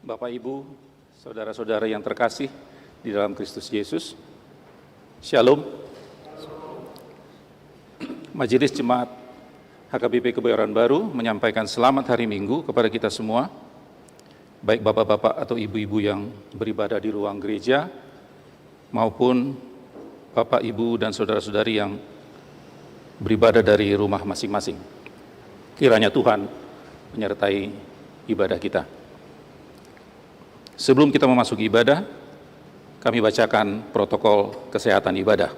Bapak, Ibu, saudara-saudara yang terkasih di dalam Kristus Yesus, Shalom. Majelis Jemaat HKBP Kebayoran Baru menyampaikan selamat hari Minggu kepada kita semua, baik bapak-bapak atau ibu-ibu yang beribadah di ruang gereja, maupun bapak, ibu, dan saudara-saudari yang beribadah dari rumah masing-masing. Kiranya Tuhan menyertai ibadah kita. Sebelum kita memasuki ibadah, kami bacakan protokol kesehatan ibadah.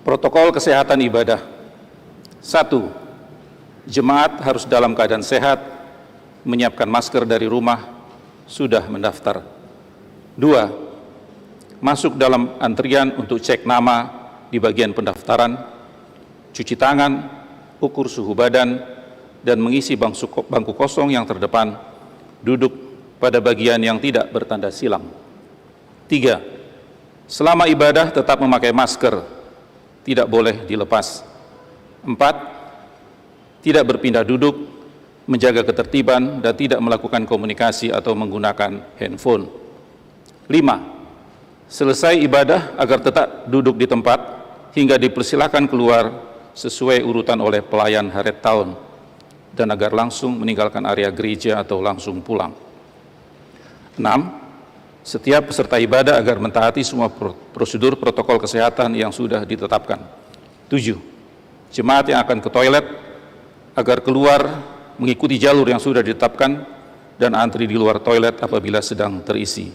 Protokol kesehatan ibadah. 1. Jemaat harus dalam keadaan sehat, menyiapkan masker dari rumah, sudah mendaftar. 2. Masuk dalam antrian untuk cek nama di bagian pendaftaran, cuci tangan, ukur suhu badan, dan mengisi bangku kosong yang terdepan, duduk pada bagian yang tidak bertanda silang. 3. Selama ibadah tetap memakai masker, tidak boleh dilepas. 4. Tidak berpindah duduk, menjaga ketertiban dan tidak melakukan komunikasi atau menggunakan handphone. 5. Selesai ibadah agar tetap duduk di tempat hingga dipersilakan keluar sesuai urutan oleh pelayan haret tahun, dan agar langsung meninggalkan area gereja atau langsung pulang. 6. Setiap peserta ibadah agar mentaati semua prosedur protokol kesehatan yang sudah ditetapkan. 7. Jemaat yang akan ke toilet agar keluar mengikuti jalur yang sudah ditetapkan dan antri di luar toilet apabila sedang terisi.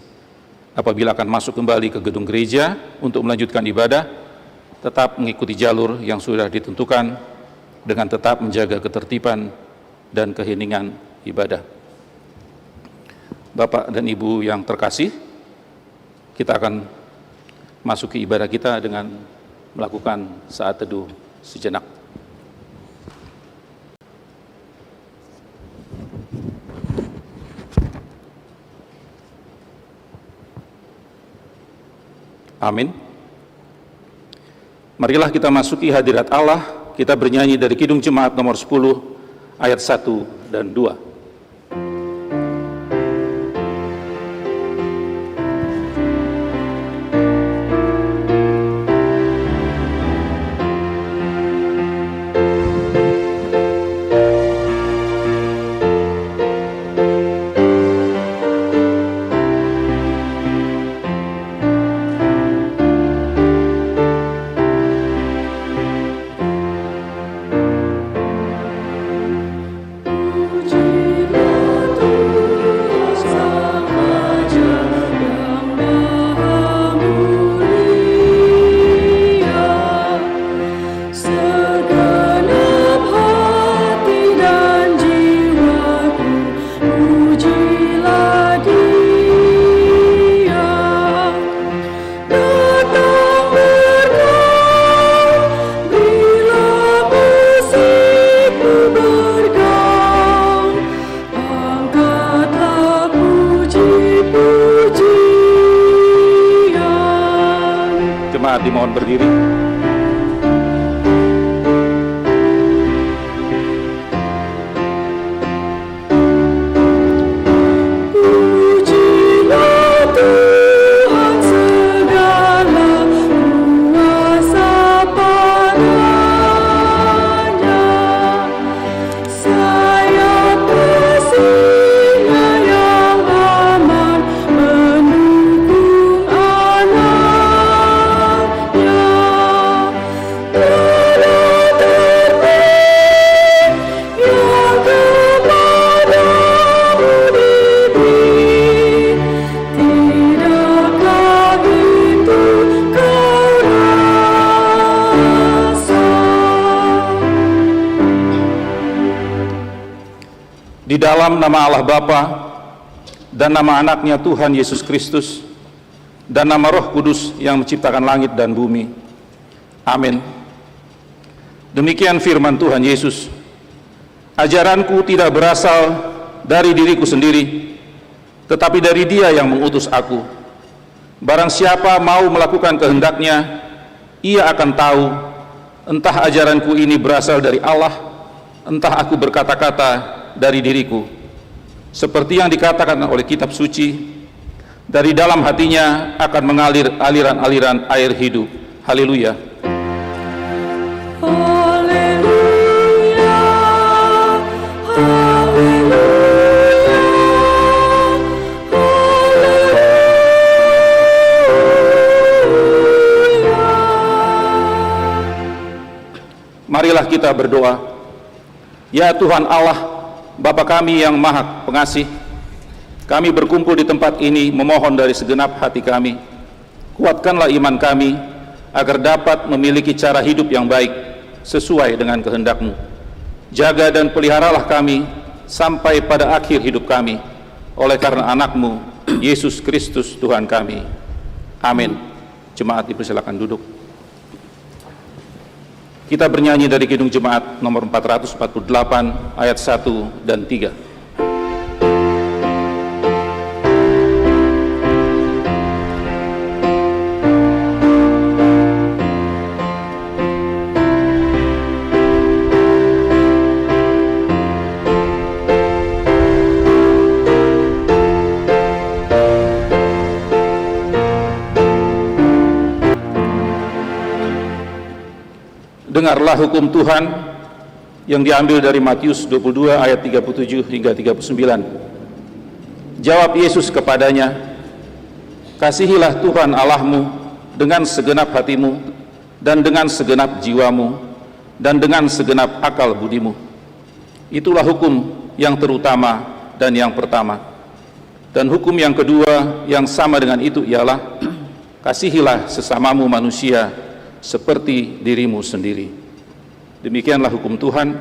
Apabila akan masuk kembali ke gedung gereja untuk melanjutkan ibadah, tetap mengikuti jalur yang sudah ditentukan dengan tetap menjaga ketertiban dan keheningan ibadah. Bapak dan Ibu yang terkasih, kita akan masuki ibadah kita dengan melakukan saat teduh sejenak. Amin. Marilah kita masuki hadirat Allah. Kita bernyanyi dari Kidung Jemaat nomor 10 ayat 1 dan 2. Dimohon berdiri. Di dalam nama Allah Bapa dan nama anaknya Tuhan Yesus Kristus dan nama Roh Kudus yang menciptakan langit dan bumi. Amin. Demikian firman Tuhan Yesus. Ajaranku tidak berasal dari diriku sendiri, tetapi dari Dia yang mengutus aku. Barang siapa mau melakukan kehendaknya, ia akan tahu entah ajaranku ini berasal dari Allah, entah aku berkata-kata dari diriku. Seperti yang dikatakan oleh kitab suci, dari dalam hatinya akan mengalir aliran-aliran air hidup. Haleluya. Haleluya, haleluya, haleluya. Marilah kita berdoa. Ya Tuhan Allah, Bapa kami yang Maha Pengasih, kami berkumpul di tempat ini memohon dari segenap hati kami, kuatkanlah iman kami agar dapat memiliki cara hidup yang baik sesuai dengan kehendak-Mu. Jaga dan peliharalah kami sampai pada akhir hidup kami, oleh karena anak-Mu, Yesus Kristus Tuhan kami. Amin. Jemaat dipersilakan duduk. Kita bernyanyi dari Kidung Jemaat nomor 448 ayat 1 dan 3. Dengarlah hukum Tuhan yang diambil dari Matius 22 ayat 37 hingga 39. Jawab Yesus kepadanya, kasihilah Tuhan Allahmu dengan segenap hatimu dan dengan segenap jiwamu dan dengan segenap akal budimu. Itulah hukum yang terutama dan yang pertama. Dan hukum yang kedua yang sama dengan itu ialah, kasihilah sesamamu manusia seperti dirimu sendiri. Demikianlah hukum Tuhan.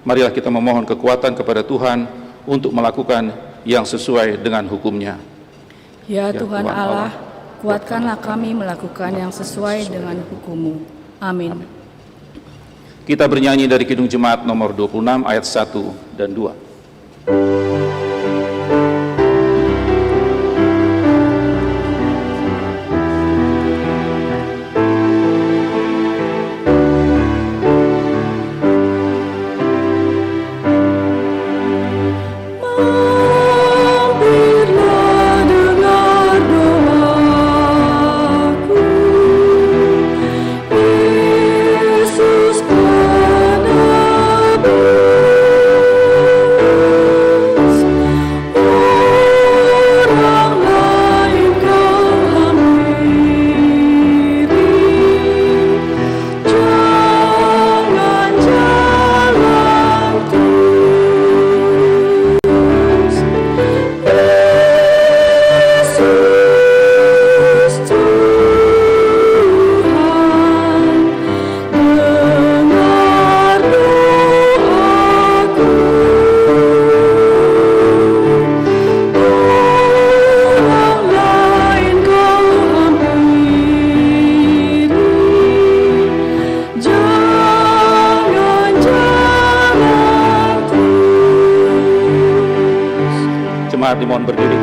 Marilah kita memohon kekuatan kepada Tuhan untuk melakukan yang sesuai dengan hukum-Nya. Ya Tuhan Allah, kuatkanlah kami melakukan yang sesuai dengan hukum-Mu. Amin. Kita bernyanyi dari Kidung Jemaat nomor 26 ayat 1 dan 2. Dimohon berdiri.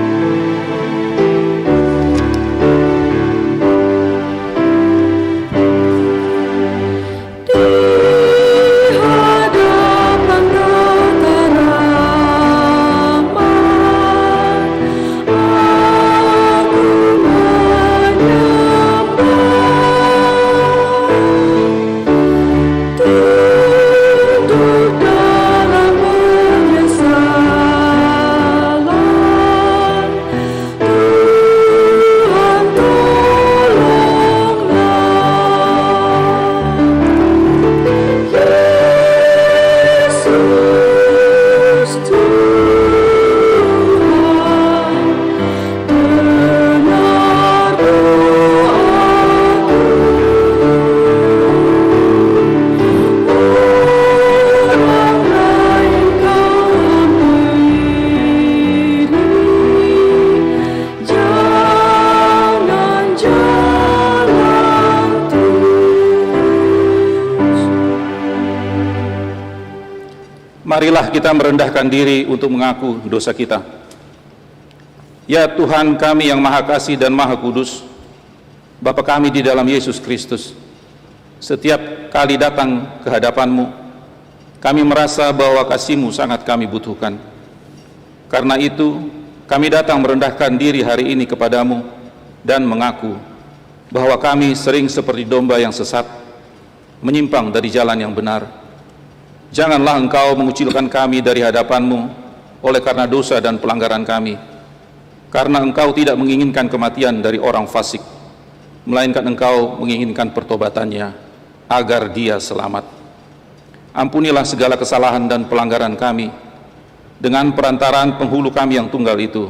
Marilah kita merendahkan diri untuk mengaku dosa kita. Ya Tuhan kami yang Maha Kasih dan Maha Kudus, Bapa kami di dalam Yesus Kristus, setiap kali datang ke hadapan-Mu, kami merasa bahwa kasih-Mu sangat kami butuhkan. Karena itu, kami datang merendahkan diri hari ini kepadamu dan mengaku bahwa kami sering seperti domba yang sesat, menyimpang dari jalan yang benar. Janganlah Engkau mengucilkan kami dari hadapan-Mu oleh karena dosa dan pelanggaran kami, karena Engkau tidak menginginkan kematian dari orang fasik, melainkan Engkau menginginkan pertobatannya agar dia selamat. Ampunilah segala kesalahan dan pelanggaran kami dengan perantaraan penghulu kami yang tunggal itu,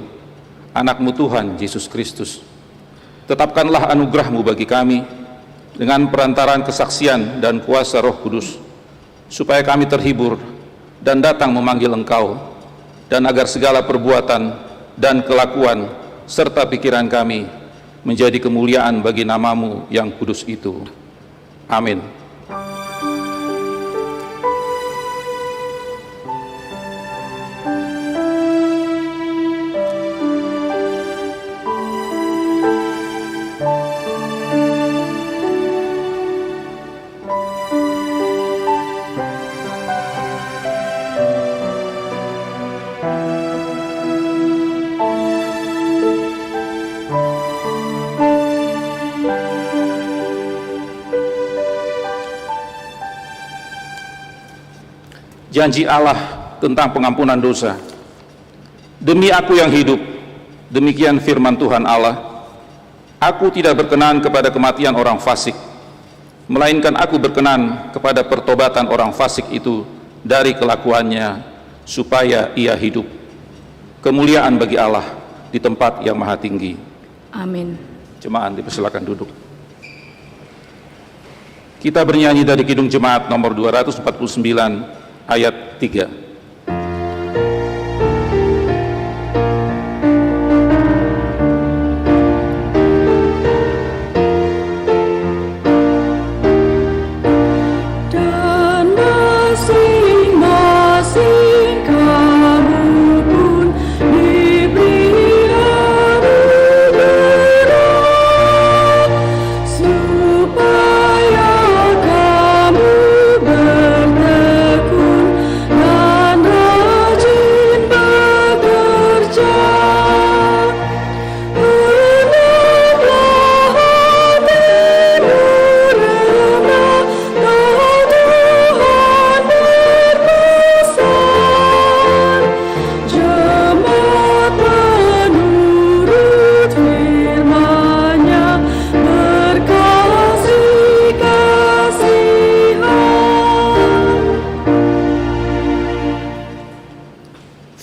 anak-Mu Tuhan Yesus Kristus. Tetapkanlah anugerah-Mu bagi kami dengan perantaraan kesaksian dan kuasa Roh Kudus, supaya kami terhibur dan datang memanggil Engkau, dan agar segala perbuatan dan kelakuan serta pikiran kami menjadi kemuliaan bagi nama-Mu yang kudus itu. Amin. Janji Allah tentang pengampunan dosa. Demi aku yang hidup, demikian firman Tuhan Allah, aku tidak berkenan kepada kematian orang fasik, melainkan aku berkenan kepada pertobatan orang fasik itu dari kelakuannya, supaya ia hidup. Kemuliaan bagi Allah di tempat yang maha tinggi. Amin. Jemaat dipersilakan duduk. Kita bernyanyi dari Kidung Jemaat nomor 249 ayat 3.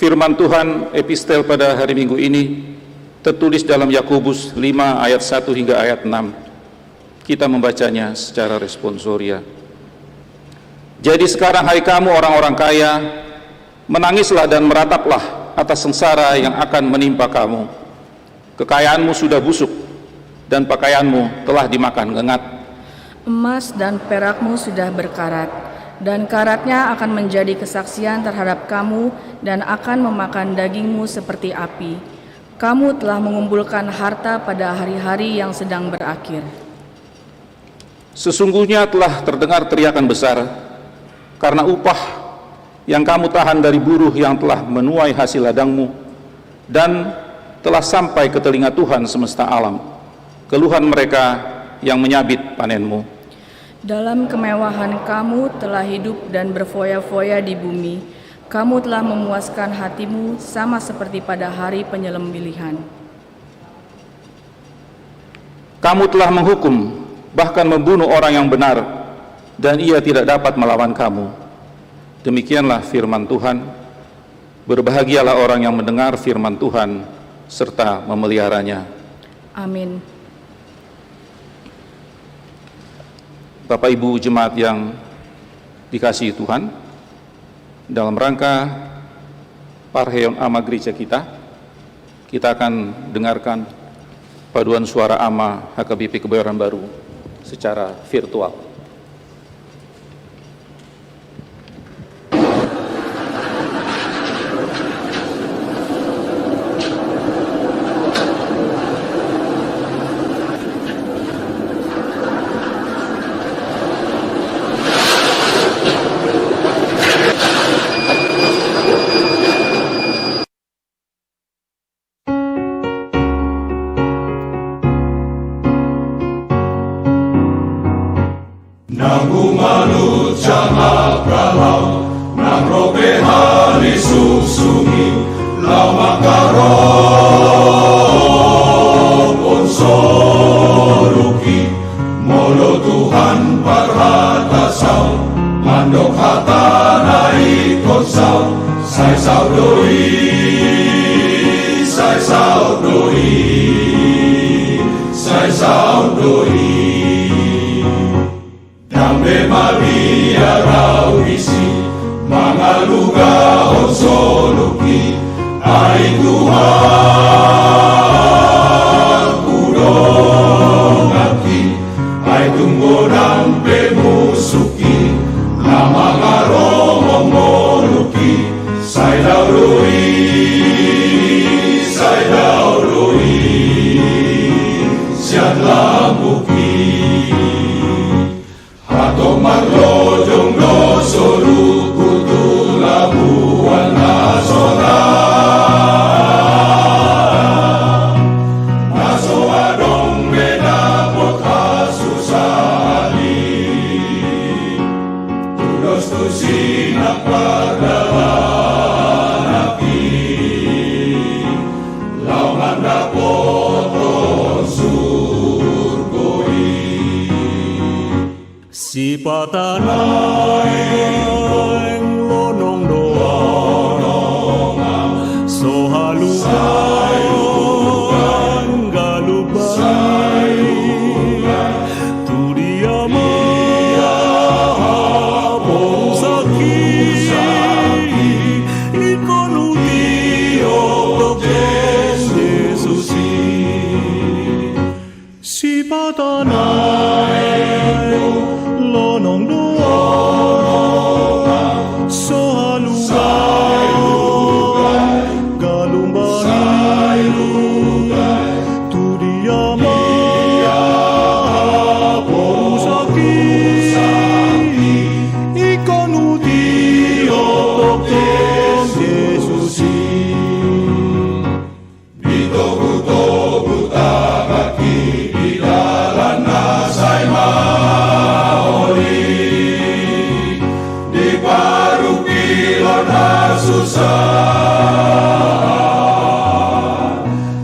Firman Tuhan epistel pada hari Minggu ini tertulis dalam Yakobus 5 ayat 1 hingga ayat 6. Kita membacanya secara responsoria. Jadi sekarang hai kamu orang-orang kaya, menangislah dan merataplah atas sengsara yang akan menimpa kamu. Kekayaanmu sudah busuk dan pakaianmu telah dimakan ngengat. Emas dan perakmu sudah berkarat, dan karatnya akan menjadi kesaksian terhadap kamu dan akan memakan dagingmu seperti api. Kamu telah mengumpulkan harta pada hari-hari yang sedang berakhir. Sesungguhnya telah terdengar teriakan besar karena upah yang kamu tahan dari buruh yang telah menuai hasil ladangmu, dan telah sampai ke telinga Tuhan semesta alam keluhan mereka yang menyabit panenmu. Dalam kemewahan kamu telah hidup dan berfoya-foya di bumi. Kamu telah memuaskan hatimu sama seperti pada hari penyembelihan. Kamu telah menghukum, bahkan membunuh orang yang benar, dan ia tidak dapat melawan kamu. Demikianlah firman Tuhan. Berbahagialah orang yang mendengar firman Tuhan serta memeliharanya. Amin. Bapak Ibu jemaat yang dikasihi Tuhan, dalam rangka Parheon Ama Gereja kita akan dengarkan paduan suara Ama HKBP Kebayoran Baru secara virtual. nang bumalut siyang abrahaw, nang robehan isusumi, law makaroon konsoluki, molo Tuhan parhatasaw, mandok hata na ikonsaw, say saudoi, say saudoi, say saudoi. Dambe Maria rawisi, mga lugahon soluki, ay Tuhan kudong aki, ay tunggo ng pemusuki, na mga romong moluki, say laurui, siyan lambuki. Atong maglojong lo soru kutula buwan na sora, naso adong menapot hasusali, tulos tusin ang paglalaki, lauman dapot si patanay lonong doang so halugan galubay turiama hapong saki ikonudio Jesus si patanay lonong doang so halugan galumbay tudiama hapong sakit ikanudio tokten Jesus bitogu-togu takaki ilalan na say susah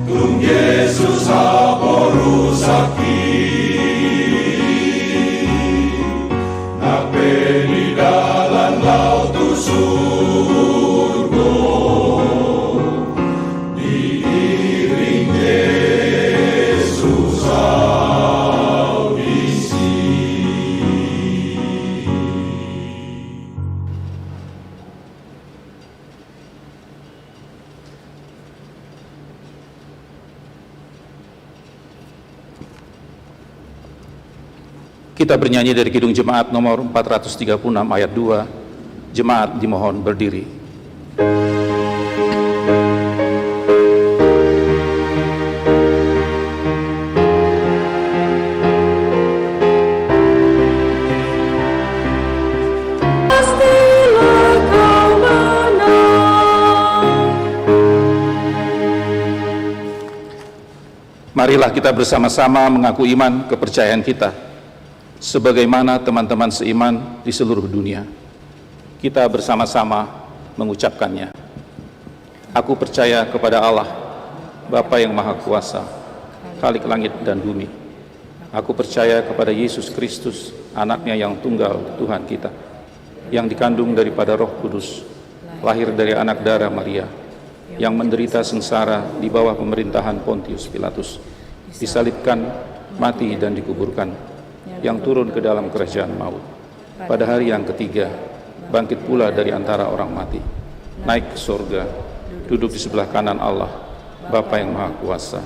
tung Yesus haporusaki napeni dalan laut surgo diiring Yesus audisi. Kita bernyanyi dari Kidung Jemaat nomor 436 ayat 2. Jemaat dimohon berdiri. Marilah kita bersama-sama mengaku iman kepercayaan kita sebagaimana teman-teman seiman di seluruh dunia. Kita bersama-sama mengucapkannya. Aku percaya kepada Allah, Bapa yang Maha Kuasa, Khalik langit dan bumi. Aku percaya kepada Yesus Kristus, anaknya yang tunggal Tuhan kita, yang dikandung daripada Roh Kudus, lahir dari anak darah Maria, yang menderita sengsara di bawah pemerintahan Pontius Pilatus, disalibkan, mati dan dikuburkan, yang turun ke dalam kerajaan maut. Pada hari yang ketiga, bangkit pula dari antara orang mati, naik ke surga, duduk di sebelah kanan Allah, Bapa yang Maha Kuasa.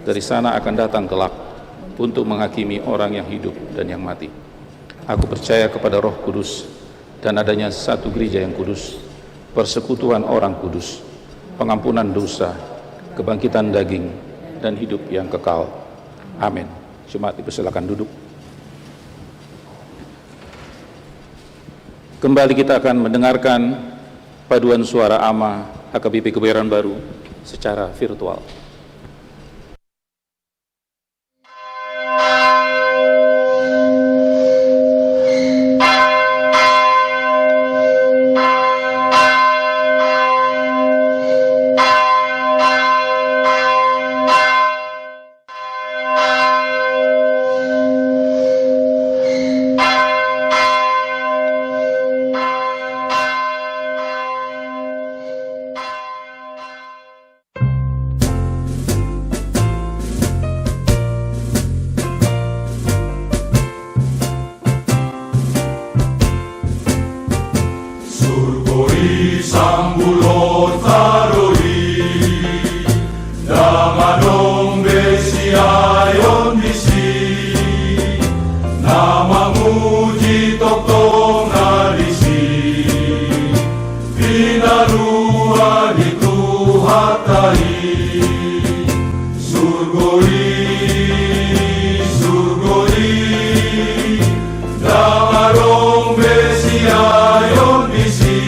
Dari sana akan datang kelak untuk menghakimi orang yang hidup dan yang mati. Aku percaya kepada Roh Kudus dan adanya satu gereja yang kudus, persekutuan orang kudus, pengampunan dosa, kebangkitan daging, dan hidup yang kekal. Amin. Jemaat dipersilakan duduk. Kembali kita akan mendengarkan paduan suara AMA HKBP Kebayoran Baru secara virtual. Sambulot taroi Damanong besiayon disi Namamuji toktong narisi Pinaruan itu hatai Surgoi Damarong besiayon disi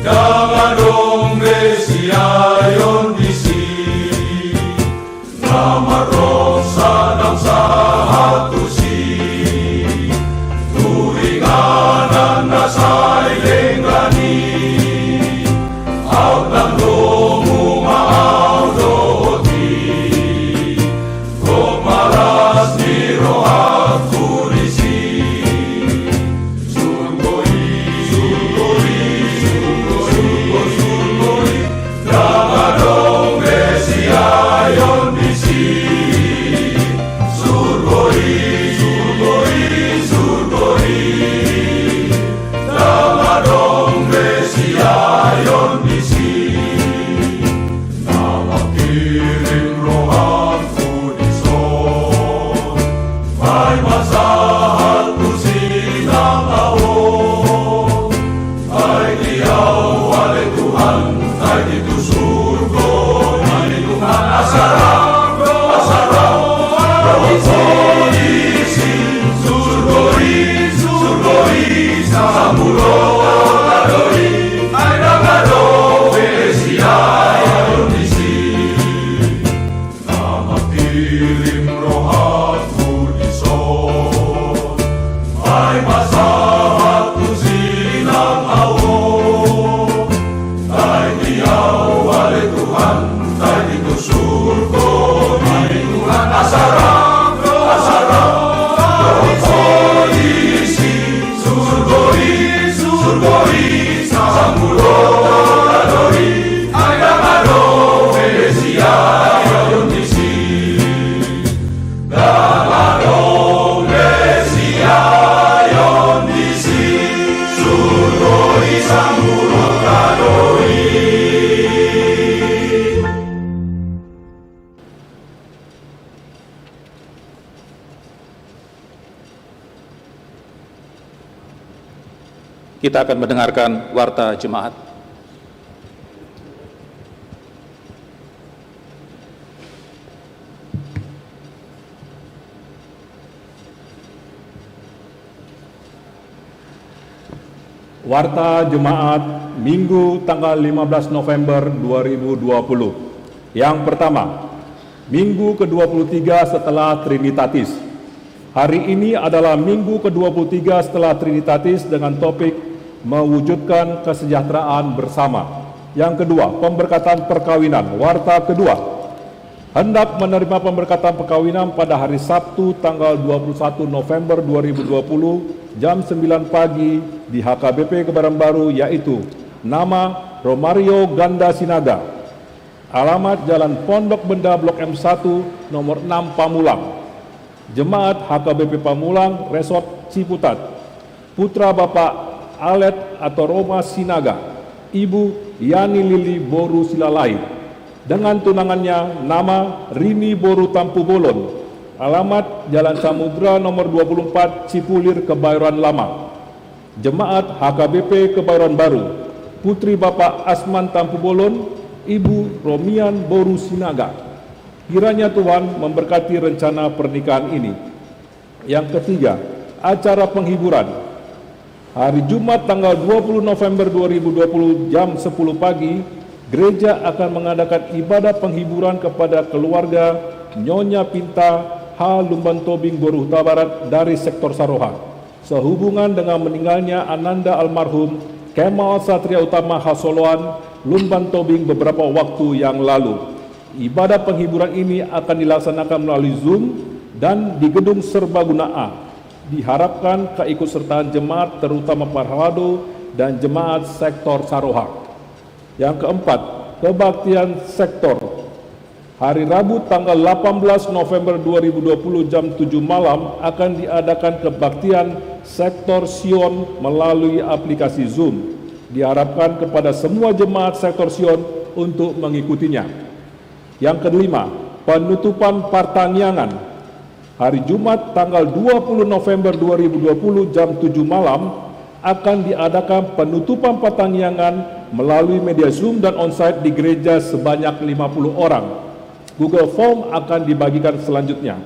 Damarong besiayon disi Damarong sanang sahatusi Turinganan nasay lenggani Out ng domo maaw dooti Kumaras ni rohat kurisi Damarong besiayon disi Damarong besiayon disi Namakirim rohan kudison May masahat kusinang awon Ay diyaw wale Tuhan Ay dito surgo Ay Tuhan asarang Rohisi Surgoi Sambulot taroi Ay damarong besiayon disi Namakirim rohat kudison Ay masahat kusinang awon Ay diyaw wale Tuhan Ay dito surgo Ay Tuhan asarang Surgoi Sambulot taroi Ay damarong besiayon disi Damarong besiayon disi Surgoi Sambulot taroi Kita akan mendengarkan warta jemaat. Warta Jemaat Minggu tanggal 15 November 2020. Yang pertama, Minggu ke-23 setelah Trinitatis. Hari ini adalah Minggu ke-23 setelah Trinitatis dengan topik mewujudkan kesejahteraan bersama. Yang kedua, pemberkatan perkawinan. Warta kedua, hendak menerima pemberkatan perkawinan pada hari Sabtu tanggal 21 November 2020 jam 9 pagi di HKBP Kebayoran Baru, yaitu nama Romario Ganda Sinaga, alamat Jalan Pondok Benda Blok M1 nomor 6 Pamulang, Jemaat HKBP Pamulang Resort Ciputat, putra Bapak Alet atau Roma Sinaga, Ibu Yani Lili Boru Silalai, dengan tunangannya nama Rini Boru Tampu Bolon, alamat Jalan Samudra nomor 24 Cipulir Kebayoran Lama, Jemaat HKBP Kebayoran Baru, putri Bapak Asman Tampu Bolon, Ibu Romian Boru Sinaga. Kiranya Tuhan memberkati rencana pernikahan ini. Yang ketiga, acara penghiburan. Hari Jumat tanggal 20 November 2020 jam 10 pagi, gereja akan mengadakan ibadah penghiburan kepada keluarga Nyonya Pinta H. Lumban Tobing Boru Huta Barat dari sektor Saroha, sehubungan dengan meninggalnya Ananda almarhum Kemal Satria Utama Hasoloan Lumban Tobing beberapa waktu yang lalu. Ibadah penghiburan ini akan dilaksanakan melalui Zoom dan di Gedung Serbaguna A. Diharapkan keikutsertaan jemaat terutama Parhalado dan jemaat sektor Saroha. Yang keempat, kebaktian sektor. Hari Rabu tanggal 18 November 2020 jam 7 malam akan diadakan kebaktian sektor Sion melalui aplikasi Zoom. Diharapkan kepada semua jemaat sektor Sion untuk mengikutinya. Yang kelima, penutupan Partanyangan. Hari Jumat tanggal 20 November 2020 jam 7 malam akan diadakan penutupan Partanyangan melalui media Zoom dan onsite di gereja sebanyak 50 orang. Google Form akan dibagikan selanjutnya.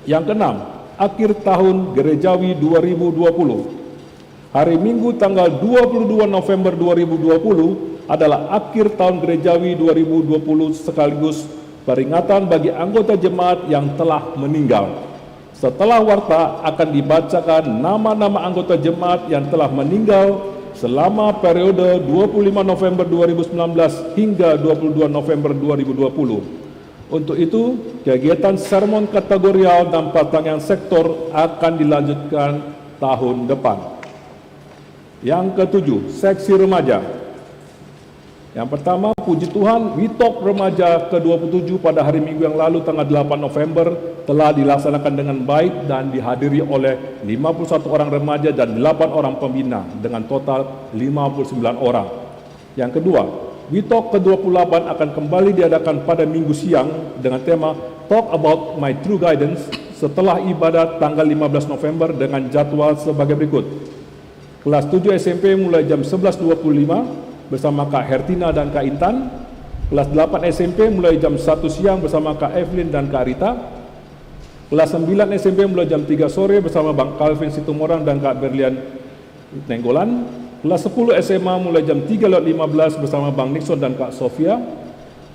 Yang keenam, akhir tahun gerejawi 2020. Hari Minggu tanggal 22 November 2020 adalah akhir tahun gerejawi 2020 sekaligus peringatan bagi anggota jemaat yang telah meninggal. Setelah warta akan dibacakan nama-nama anggota jemaat yang telah meninggal selama periode 25 November 2019 hingga 22 November 2020. Untuk itu, kegiatan sermon kategorial dan pertanyaan sektor akan dilanjutkan tahun depan. Yang ketujuh, seksi remaja. Yang pertama, puji Tuhan, WeTalk Remaja ke-27 pada hari Minggu yang lalu tanggal 8 November telah dilaksanakan dengan baik dan dihadiri oleh 51 orang remaja dan 8 orang pembina dengan total 59 orang. Yang kedua, WeTalk ke-28 akan kembali diadakan pada Minggu siang dengan tema Talk About My True Guidance setelah ibadat tanggal 15 November dengan jadwal sebagai berikut. Kelas 7 SMP mulai jam 11.25 bersama Kak Hertina dan Kak Intan. Kelas 8 SMP mulai jam 1 siang bersama Kak Evelyn dan Kak Rita. Kelas 9 SMP mulai jam 3 sore bersama Bang Calvin Situmorang dan Kak Berlian Nenggolan. Kelas 10 SMA mulai jam 3:15 bersama Bang Nixon dan Kak Sofia.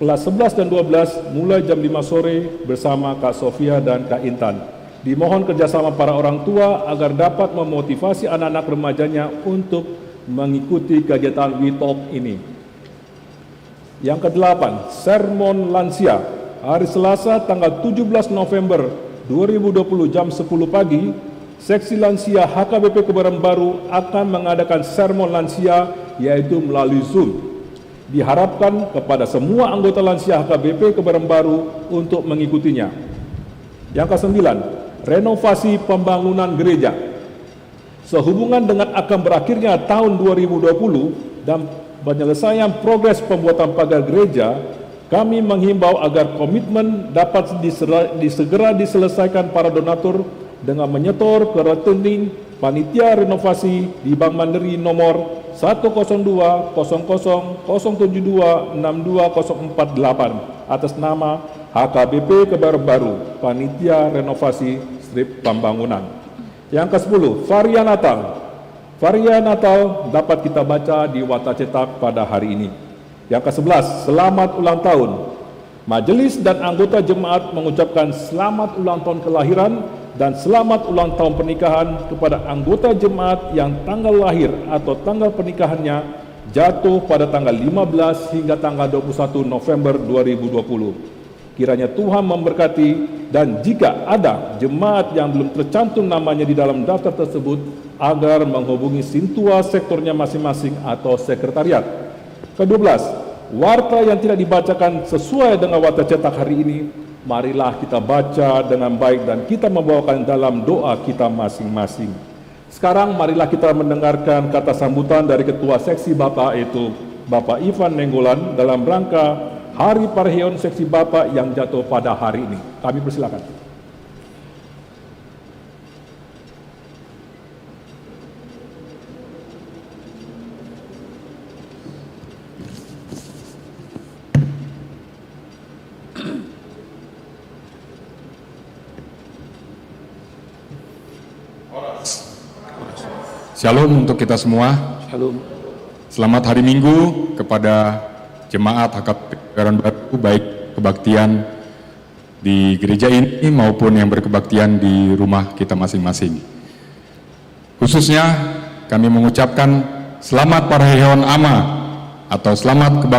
Kelas 11 dan 12 mulai jam 5 sore bersama Kak Sofia dan Kak Intan. Dimohon kerjasama para orang tua agar dapat memotivasi anak-anak remajanya untuk mengikuti kegiatan WeTalk ini. Yang ke-8, sermon lansia. Hari Selasa tanggal 17 November 2020 jam 10 pagi, Seksi Lansia HKBP Kebayoran Baru akan mengadakan sermon lansia yaitu melalui Zoom. Diharapkan kepada semua anggota lansia HKBP Kebayoran Baru untuk mengikutinya. Yang ke-9, renovasi pembangunan gereja. Sehubungan dengan akan berakhirnya tahun 2020 dan penyelesaian progres pembuatan pagar gereja, kami menghimbau agar komitmen dapat segera diselesaikan para donatur dengan menyetor ke rekening panitia renovasi di Bank Mandiri nomor 1020007262048 atas nama HKBP Kebayoran Baru, panitia renovasi strip pembangunan. Yang ke-10, varian Natal. Varian Natal dapat kita baca di Warta Cetak pada hari ini. Yang ke-11, selamat ulang tahun. Majelis dan anggota jemaat mengucapkan selamat ulang tahun kelahiran dan selamat ulang tahun pernikahan kepada anggota jemaat yang tanggal lahir atau tanggal pernikahannya jatuh pada tanggal 15 hingga tanggal 21 November 2020. Kiranya Tuhan memberkati, dan jika ada jemaat yang belum tercantum namanya di dalam daftar tersebut, agar menghubungi Sintua sektornya masing-masing atau sekretariat. Ke-12, warta yang tidak dibacakan sesuai dengan warta cetak hari ini, marilah kita baca dengan baik dan kita membawakan dalam doa kita masing-masing. Sekarang marilah kita mendengarkan kata sambutan dari Ketua Seksi Bapak, yaitu Bapak Ivan Nenggolan, dalam rangka Hari Parheon Seksi Bapak yang jatuh pada hari ini. Kami persilakan. Shalom untuk kita semua. Shalom. Selamat hari Minggu kepada jemaat HKBP Kebayoran Baru, baik kebaktian di gereja ini maupun yang berkebaktian di rumah kita masing-masing. Khususnya kami mengucapkan selamat Parheon Ama atau selamat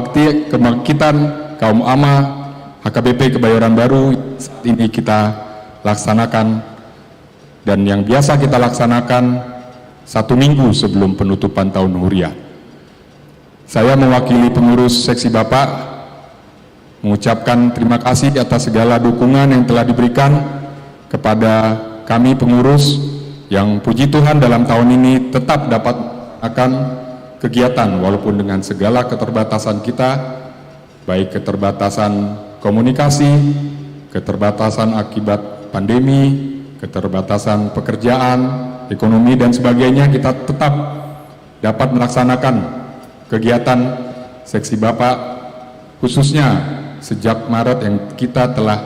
kebangkitan kaum Ama HKBP Kebayoran Baru saat ini kita laksanakan, dan yang biasa kita laksanakan 1 minggu sebelum penutupan tahun Huriah. Saya mewakili pengurus Seksi Bapak mengucapkan terima kasih atas segala dukungan yang telah diberikan kepada kami pengurus yang puji Tuhan dalam tahun ini tetap dapat akan kegiatan walaupun dengan segala keterbatasan kita, baik keterbatasan komunikasi, keterbatasan akibat pandemi, keterbatasan pekerjaan, ekonomi dan sebagainya, kita tetap dapat melaksanakan kegiatan seksi Bapak khususnya sejak Maret yang kita telah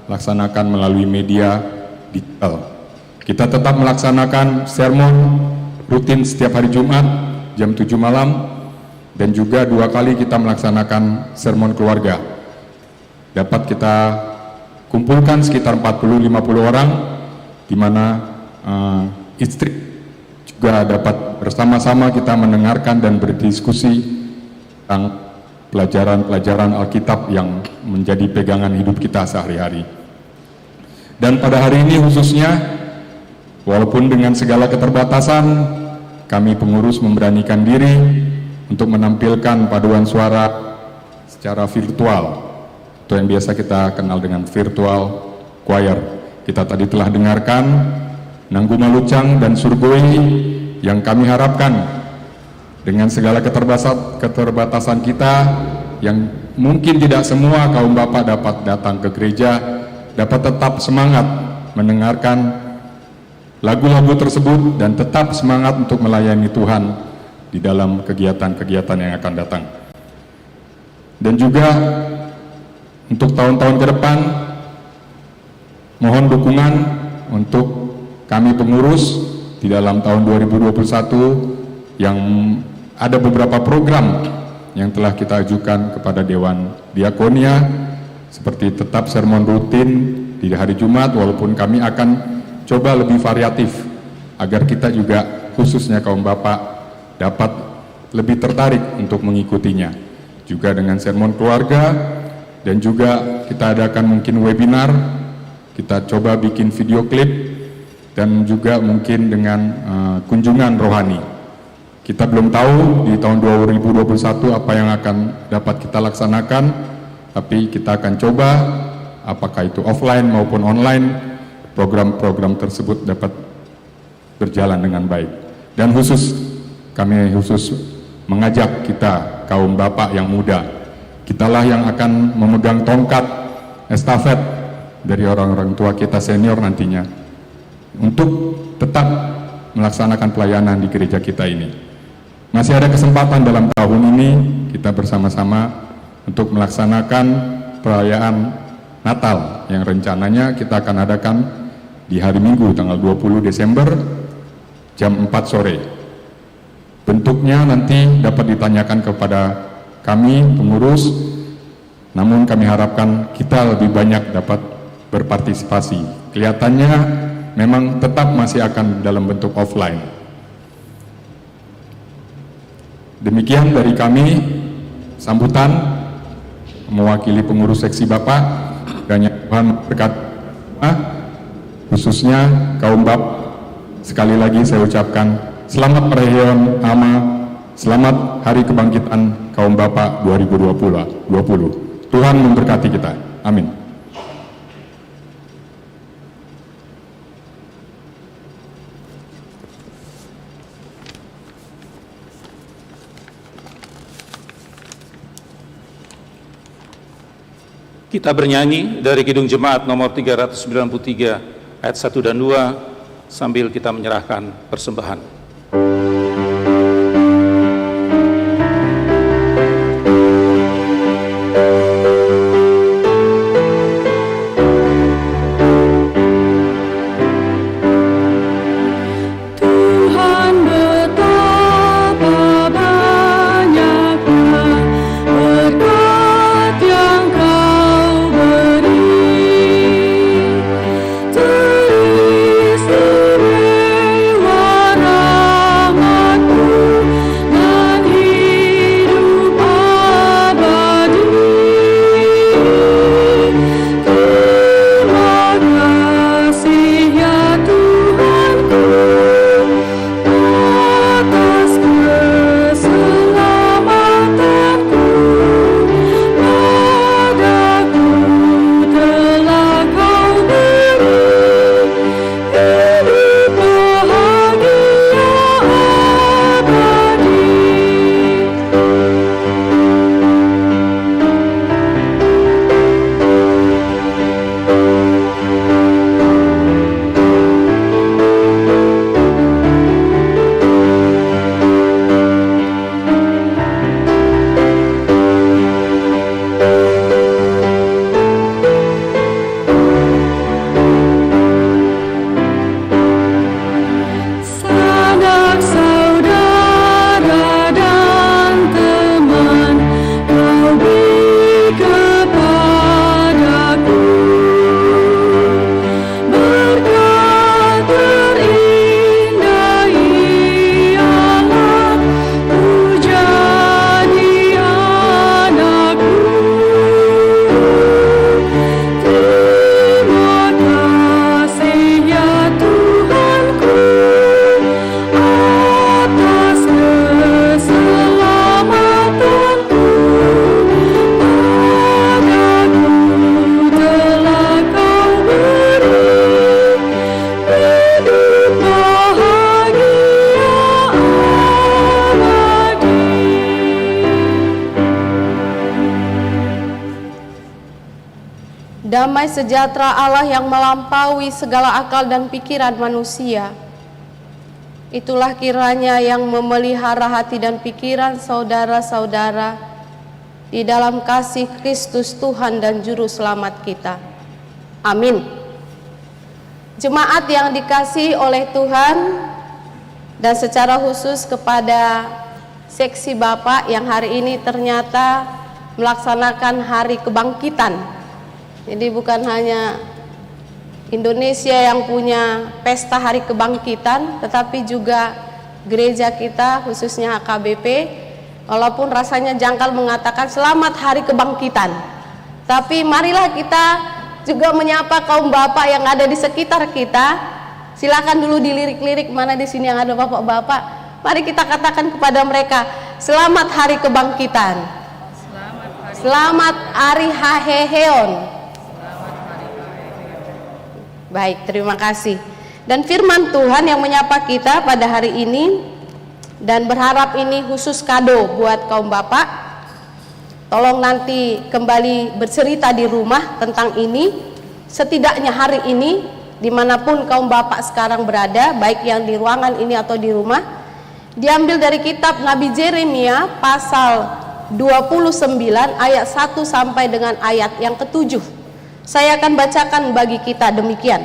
laksanakan melalui media digital. Kita tetap melaksanakan sermon rutin setiap hari Jumat jam 7 malam dan juga 2 kali kita melaksanakan sermon keluarga. Dapat kita kumpulkan sekitar 40-50 orang di mana istri juga dapat bersama-sama kita mendengarkan dan berdiskusi tentang pelajaran-pelajaran Alkitab yang menjadi pegangan hidup kita sehari-hari. Dan pada hari ini khususnya, walaupun dengan segala keterbatasan, kami pengurus memberanikan diri untuk menampilkan paduan suara secara virtual, atau yang biasa kita kenal dengan virtual choir. Kita tadi telah dengarkan Nangguma Lucang dan Surgoi yang kami harapkan dengan segala keterbatasan kita yang mungkin tidak semua kaum bapak dapat datang ke gereja, dapat tetap semangat mendengarkan lagu-lagu tersebut dan tetap semangat untuk melayani Tuhan di dalam kegiatan-kegiatan yang akan datang. Dan juga untuk tahun-tahun ke depan, mohon dukungan untuk kami pengurus di dalam tahun 2021 yang ada beberapa program yang telah kita ajukan kepada Dewan Diakonia, seperti tetap sermon rutin di hari Jumat, walaupun kami akan coba lebih variatif agar kita juga khususnya kaum bapak dapat lebih tertarik untuk mengikutinya. Juga dengan sermon keluarga dan juga kita adakan mungkin webinar, kita coba bikin video klip dan juga mungkin dengan kunjungan rohani. Kita belum tahu di tahun 2021 apa yang akan dapat kita laksanakan, tapi kita akan coba apakah itu offline maupun online, program-program tersebut dapat berjalan dengan baik. Dan kami khusus mengajak kita kaum bapak yang muda, kitalah yang akan memegang tongkat estafet dari orang-orang tua kita senior nantinya untuk tetap melaksanakan pelayanan di gereja kita ini. Masih ada kesempatan dalam tahun ini kita bersama-sama untuk melaksanakan perayaan Natal yang rencananya kita akan adakan di hari Minggu tanggal 20 Desember jam 4 sore. Bentuknya nanti dapat ditanyakan kepada kami pengurus, namun kami harapkan kita lebih banyak dapat berpartisipasi. Kelihatannya memang tetap masih akan dalam bentuk offline. Demikian dari kami, sambutan mewakili pengurus seksi Bapak, dan Tuhan berkati khususnya kaum bapak. Sekali lagi saya ucapkan selamat perayaan Ama, selamat Hari Kebangkitan kaum bapak 2020. Tuhan memberkati kita. Amin. Kita bernyanyi dari Kidung Jemaat nomor 393 ayat 1 dan 2 sambil kita menyerahkan persembahan. Istimewa Damai sejahtera Allah yang melampaui segala akal dan pikiran manusia, itulah kiranya yang memelihara hati dan pikiran saudara-saudara di dalam kasih Kristus Tuhan dan Juru Selamat kita. Amin. Jemaat yang dikasihi oleh Tuhan, dan secara khusus kepada seksi Bapak yang hari ini ternyata melaksanakan Hari Kebangkitan. Jadi bukan hanya Indonesia yang punya pesta Hari Kebangkitan, tetapi juga gereja kita khususnya HKBP, walaupun rasanya janggal mengatakan selamat Hari Kebangkitan, tapi marilah kita juga menyapa kaum bapak yang ada di sekitar kita. Silakan dulu dilirik-lirik, mana di sini yang ada bapak-bapak. Mari kita katakan kepada mereka, selamat Hari Kebangkitan. Selamat Hari Haheheon. Baik, terima kasih. Dan firman Tuhan yang menyapa kita pada hari ini, dan berharap ini khusus kado buat kaum bapak. Tolong nanti kembali bercerita di rumah tentang ini. Setidaknya hari ini, dimanapun kaum bapak sekarang berada, baik yang di ruangan ini atau di rumah, diambil dari kitab Nabi Yeremia pasal 29 ayat 1 sampai dengan ayat yang ke-7. Saya akan bacakan bagi kita demikian.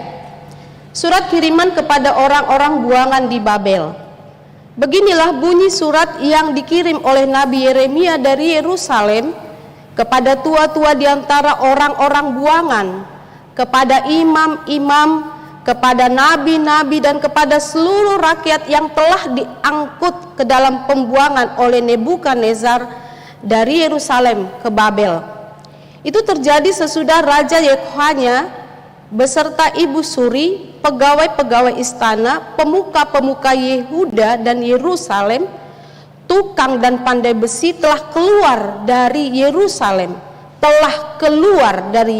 Surat kiriman kepada orang-orang buangan di Babel. Beginilah bunyi surat yang dikirim oleh Nabi Yeremia dari Yerusalem kepada tua-tua di antara orang-orang buangan, kepada imam-imam, kepada nabi-nabi, dan kepada seluruh rakyat yang telah diangkut ke dalam pembuangan oleh Nebukadnezar dari Yerusalem ke Babel. Itu terjadi sesudah Raja Yehoiakim beserta Ibu Suri, pegawai-pegawai istana, pemuka-pemuka Yehuda dan Yerusalem, tukang dan pandai besi telah keluar dari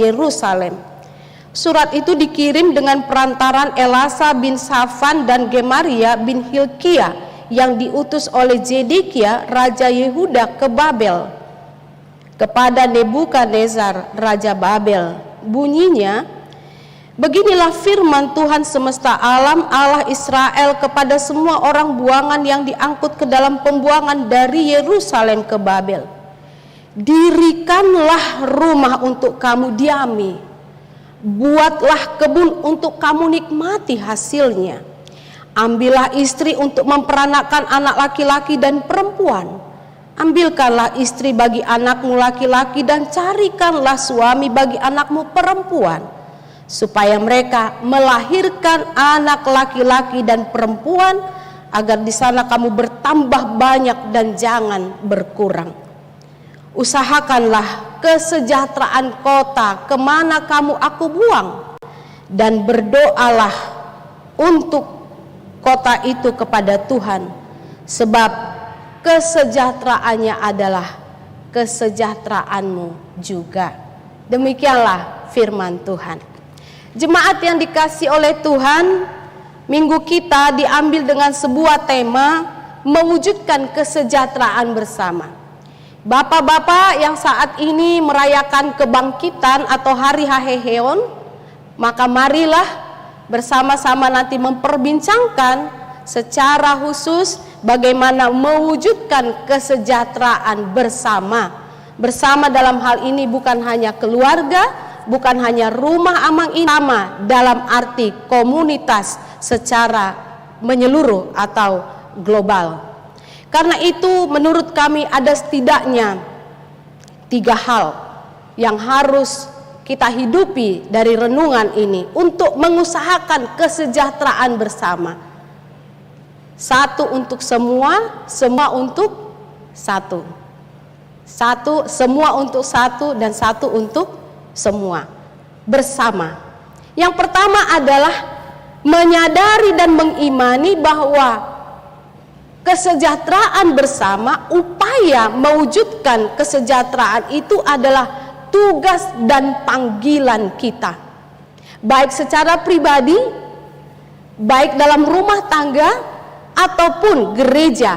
Yerusalem. Surat itu dikirim dengan perantaran Elasa bin Safan dan Gemaria bin Hilkia yang diutus oleh Zedekia Raja Yehuda ke Babel kepada Nebukadnezar Raja Babel. Bunyinya, beginilah firman Tuhan semesta alam, Allah Israel, kepada semua orang buangan yang diangkut ke dalam pembuangan dari Yerusalem ke Babel. Dirikanlah rumah untuk kamu diami, buatlah kebun untuk kamu nikmati hasilnya. Ambillah istri untuk memperanakan anak laki-laki dan perempuan. Ambilkanlah istri bagi anakmu laki-laki dan carikanlah suami bagi anakmu perempuan, supaya mereka melahirkan anak laki-laki dan perempuan, agar di sana kamu bertambah banyak dan jangan berkurang. Usahakanlah kesejahteraan kota kemana kamu aku buang, dan berdoalah untuk kota itu kepada Tuhan, sebab kesejahteraannya adalah kesejahteraanmu juga. Demikianlah firman Tuhan. Jemaat yang dikasihi oleh Tuhan, minggu kita diambil dengan sebuah tema, mewujudkan kesejahteraan bersama. Bapak-bapak yang saat ini merayakan kebangkitan atau Hari Haheheon, maka marilah bersama-sama nanti memperbincangkan secara khusus bagaimana mewujudkan kesejahteraan bersama. Bersama dalam hal ini bukan hanya keluarga, bukan hanya rumah amang irama, dalam arti komunitas secara menyeluruh atau global. Karena itu menurut kami ada setidaknya 3 hal yang harus kita hidupi dari renungan ini untuk mengusahakan kesejahteraan bersama. 1 untuk semua, semua untuk satu. Semua untuk satu, dan 1 untuk semua. Bersama. Yang pertama adalah menyadari dan mengimani bahwa kesejahteraan bersama, upaya mewujudkan kesejahteraan itu adalah tugas dan panggilan kita. Baik secara pribadi, baik dalam rumah tangga, ataupun gereja.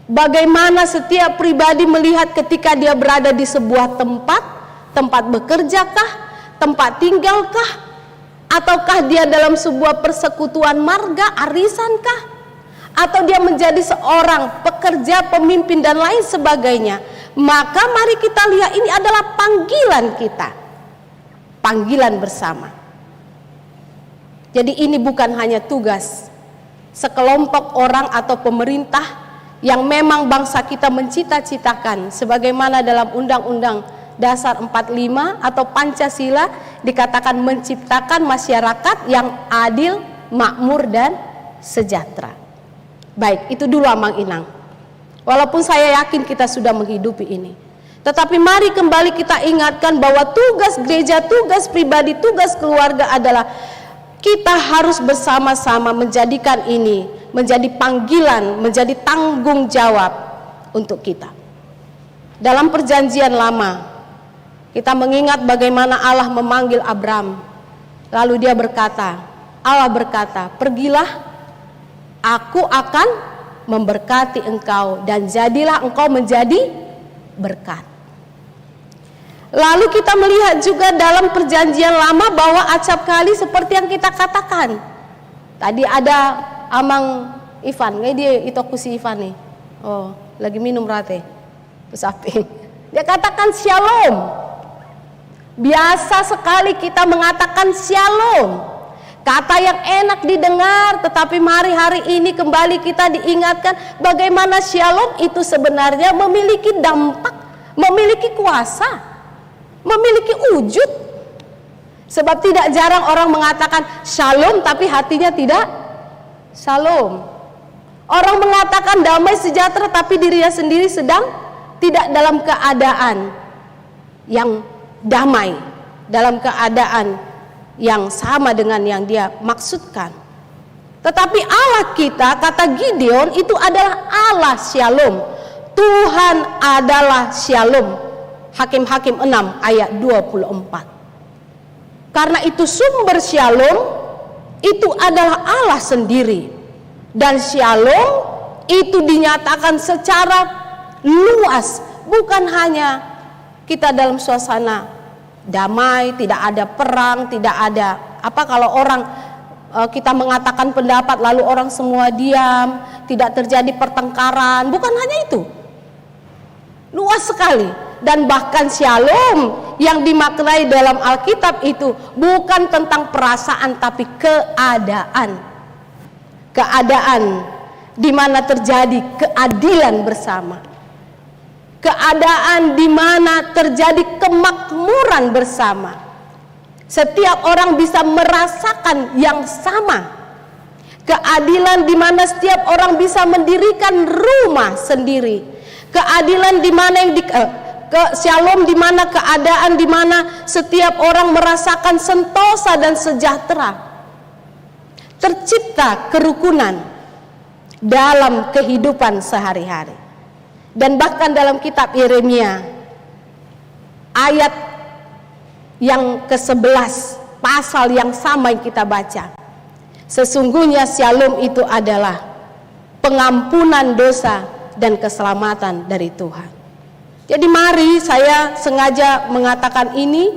Bagaimana setiap pribadi melihat ketika dia berada di sebuah tempat, Tempat bekerjakah? Tempat tinggalkah? Ataukah dia dalam sebuah persekutuan marga, arisankah? Atau dia menjadi seorang pekerja, pemimpin dan lain sebagainya? Maka mari kita lihat, ini adalah panggilan kita, panggilan bersama. Jadi ini bukan hanya tugas sekelompok orang atau pemerintah yang memang bangsa kita mencita-citakan, sebagaimana dalam Undang-Undang Dasar 45 atau Pancasila dikatakan menciptakan masyarakat yang adil, makmur dan sejahtera. Baik, itu dulu Amang Inang. Walaupun saya yakin kita sudah menghidupi ini, tetapi mari kembali kita ingatkan bahwa tugas gereja, tugas pribadi, tugas keluarga adalah kita harus bersama-sama menjadikan ini menjadi panggilan, menjadi tanggung jawab untuk kita. Dalam perjanjian lama, kita mengingat bagaimana Allah memanggil Abram. Lalu dia berkata, Allah berkata, pergilah, aku akan memberkati engkau dan jadilah engkau menjadi berkat. Lalu kita melihat juga dalam perjanjian lama bahwa acap kali seperti yang kita katakan. Tadi ada Amang Ivan, nggak dia itu aku si Ivan nih. Oh, lagi minum rate. Pesapi. Dia katakan shalom. Biasa sekali kita mengatakan shalom, kata yang enak didengar, tetapi mari hari ini kembali kita diingatkan bagaimana shalom itu sebenarnya memiliki dampak, memiliki kuasa, memiliki wujud. Sebab tidak jarang orang mengatakan shalom tapi hatinya tidak shalom. Orang mengatakan damai sejahtera tapi dirinya sendiri sedang tidak dalam keadaan yang damai, dalam keadaan yang sama dengan yang dia maksudkan. Tetapi Allah kita, kata Gideon, itu adalah Allah Shalom. Tuhan adalah Shalom. Hakim-Hakim 6 ayat 24. Karena itu sumber Shalom itu adalah Allah sendiri. Dan Shalom itu dinyatakan secara luas, bukan hanya kita dalam suasana damai, tidak ada perang, tidak ada apa kalau orang kita mengatakan pendapat lalu orang semua diam, tidak terjadi pertengkaran, bukan hanya itu. Luas sekali. Dan bahkan shalom yang dimaknai dalam Alkitab itu bukan tentang perasaan tapi keadaan. Keadaan di mana terjadi keadilan bersama. Keadaan di mana terjadi kemakmuran bersama. Setiap orang bisa merasakan yang sama. Keadilan di mana setiap orang bisa mendirikan rumah sendiri. Keadilan di mana yang shalom di mana keadaan di mana setiap orang merasakan sentosa dan sejahtera. Tercipta kerukunan dalam kehidupan sehari-hari. Dan bahkan dalam kitab Yeremia ayat yang ke-11 pasal yang sama yang kita baca, sesungguhnya shalom itu adalah pengampunan dosa dan keselamatan dari Tuhan. Jadi mari saya sengaja mengatakan ini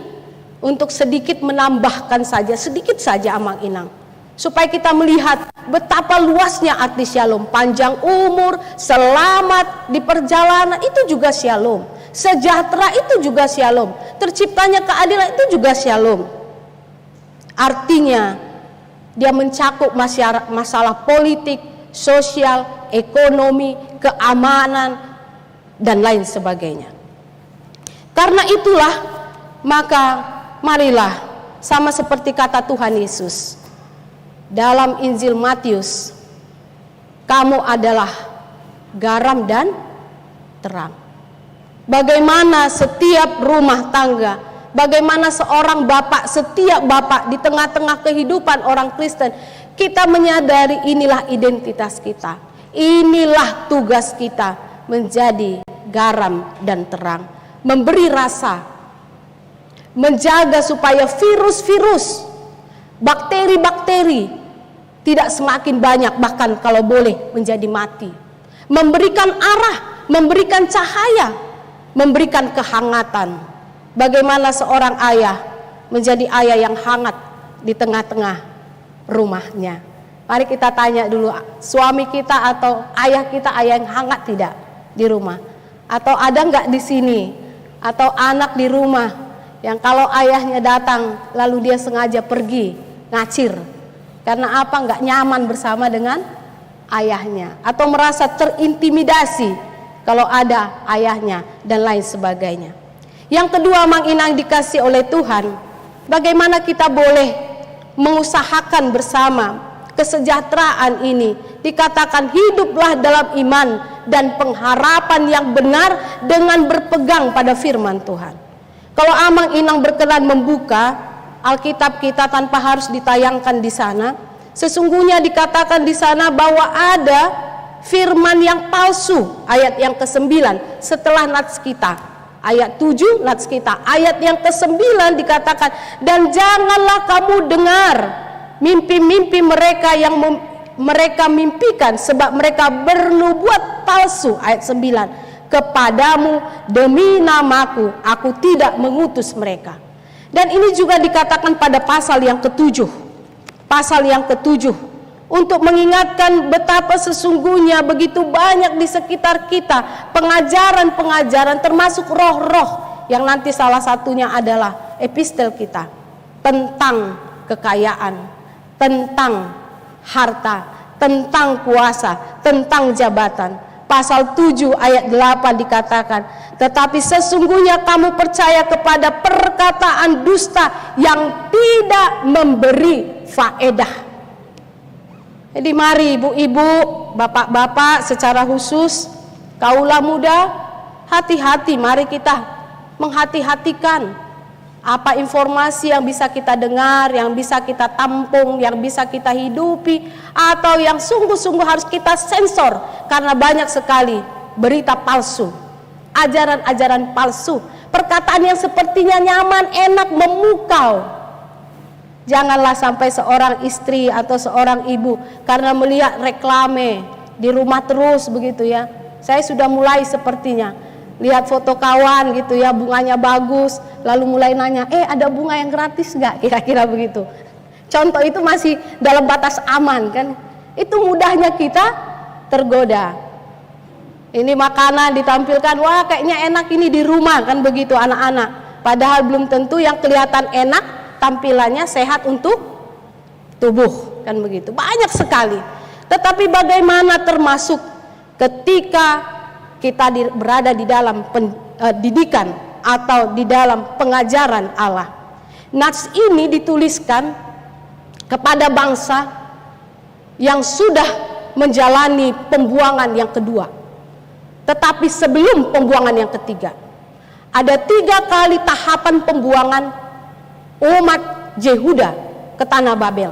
untuk sedikit menambahkan saja, sedikit saja Amang Inang, supaya kita melihat betapa luasnya arti shalom. Panjang umur, selamat di perjalanan, itu juga shalom. Sejahtera itu juga shalom. Terciptanya keadilan itu juga shalom. Artinya dia mencakup masalah politik, sosial, ekonomi, keamanan, dan lain sebagainya. Karena itulah, maka marilah sama seperti kata Tuhan Yesus dalam Injil Matius, kamu adalah garam dan terang. Bagaimana setiap rumah tangga, bagaimana seorang bapak, setiap bapak di tengah-tengah kehidupan orang Kristen, kita menyadari inilah identitas kita, inilah tugas kita menjadi garam dan terang, memberi rasa, menjaga supaya virus-virus, bakteri-bakteri tidak semakin banyak, bahkan kalau boleh menjadi mati. Memberikan arah, memberikan cahaya, memberikan kehangatan bagaimana seorang ayah menjadi ayah yang hangat di tengah-tengah rumahnya. Mari kita tanya dulu, suami kita atau ayah kita ayah yang hangat tidak di rumah? Atau ada nggak di sini? Atau anak di rumah yang kalau ayahnya datang lalu dia sengaja pergi ngacir karena apa? Nggak nyaman bersama dengan ayahnya, atau merasa terintimidasi kalau ada ayahnya dan lain sebagainya. Yang kedua, Mang Inang dikasih oleh Tuhan, bagaimana kita boleh mengusahakan bersama kesejahteraan ini. Dikatakan hiduplah dalam iman dan pengharapan yang benar dengan berpegang pada firman Tuhan. Kalau Amang Inang berkenan membuka Alkitab kita tanpa harus ditayangkan di sana, sesungguhnya dikatakan di sana bahwa ada firman yang palsu, ayat yang ke-9 setelah nats kita. Ayat 7 nats kita, ayat yang ke-9 dikatakan, dan janganlah kamu dengar mimpi-mimpi mereka yang mereka mimpikan, sebab mereka bernubuat palsu. Ayat 9, kepadamu demi namaku aku tidak mengutus mereka. Dan ini juga dikatakan pada pasal yang ke-7, pasal yang ke-7, untuk mengingatkan betapa sesungguhnya begitu banyak di sekitar kita pengajaran-pengajaran, termasuk roh-roh yang nanti salah satunya adalah epistel kita tentang kekayaan, tentang harta, tentang kuasa, tentang jabatan. Pasal 7 ayat 8 dikatakan, tetapi sesungguhnya kamu percaya kepada perkataan dusta yang tidak memberi faedah. Jadi mari ibu-ibu, bapak-bapak secara khusus, kaulah muda, hati-hati, mari kita menghati-hatikan apa informasi yang bisa kita dengar, yang bisa kita tampung, yang bisa kita hidupi, atau yang sungguh-sungguh harus kita sensor karena banyak sekali berita palsu, ajaran-ajaran palsu, perkataan yang sepertinya nyaman, enak, memukau. Janganlah sampai seorang istri atau seorang ibu karena melihat reklame di rumah terus begitu ya. Saya sudah mulai sepertinya lihat foto kawan gitu ya, bunganya bagus, lalu mulai nanya, ada bunga yang gratis nggak? Kira-kira begitu. Contoh itu masih dalam batas aman kan? Itu mudahnya kita tergoda. Ini makanan ditampilkan, wah kayaknya enak ini di rumah kan begitu anak-anak. Padahal belum tentu yang kelihatan enak tampilannya sehat untuk tubuh kan begitu. Banyak sekali. Tetapi bagaimana termasuk ketika kita berada di dalam pendidikan atau di dalam pengajaran Allah. Nats ini dituliskan kepada bangsa yang sudah menjalani pembuangan yang kedua. Tetapi sebelum pembuangan yang ketiga, ada 3 kali tahapan pembuangan umat Yehuda ke tanah Babel.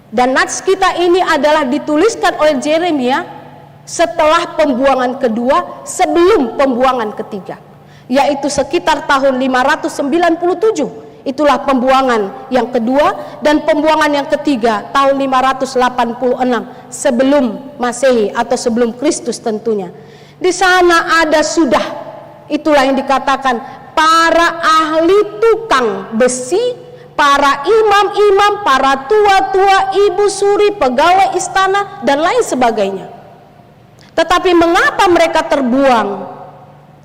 Dan nats kita ini adalah dituliskan oleh Yeremia setelah pembuangan kedua, sebelum pembuangan ketiga, yaitu sekitar tahun 597. Itulah pembuangan yang kedua, dan pembuangan yang ketiga tahun 586 sebelum Masehi atau sebelum Kristus tentunya. Di sana ada sudah, itulah yang dikatakan para ahli tukang besi, para imam-imam, para tua-tua, ibu suri, pegawai istana dan lain sebagainya. Tetapi mengapa mereka terbuang?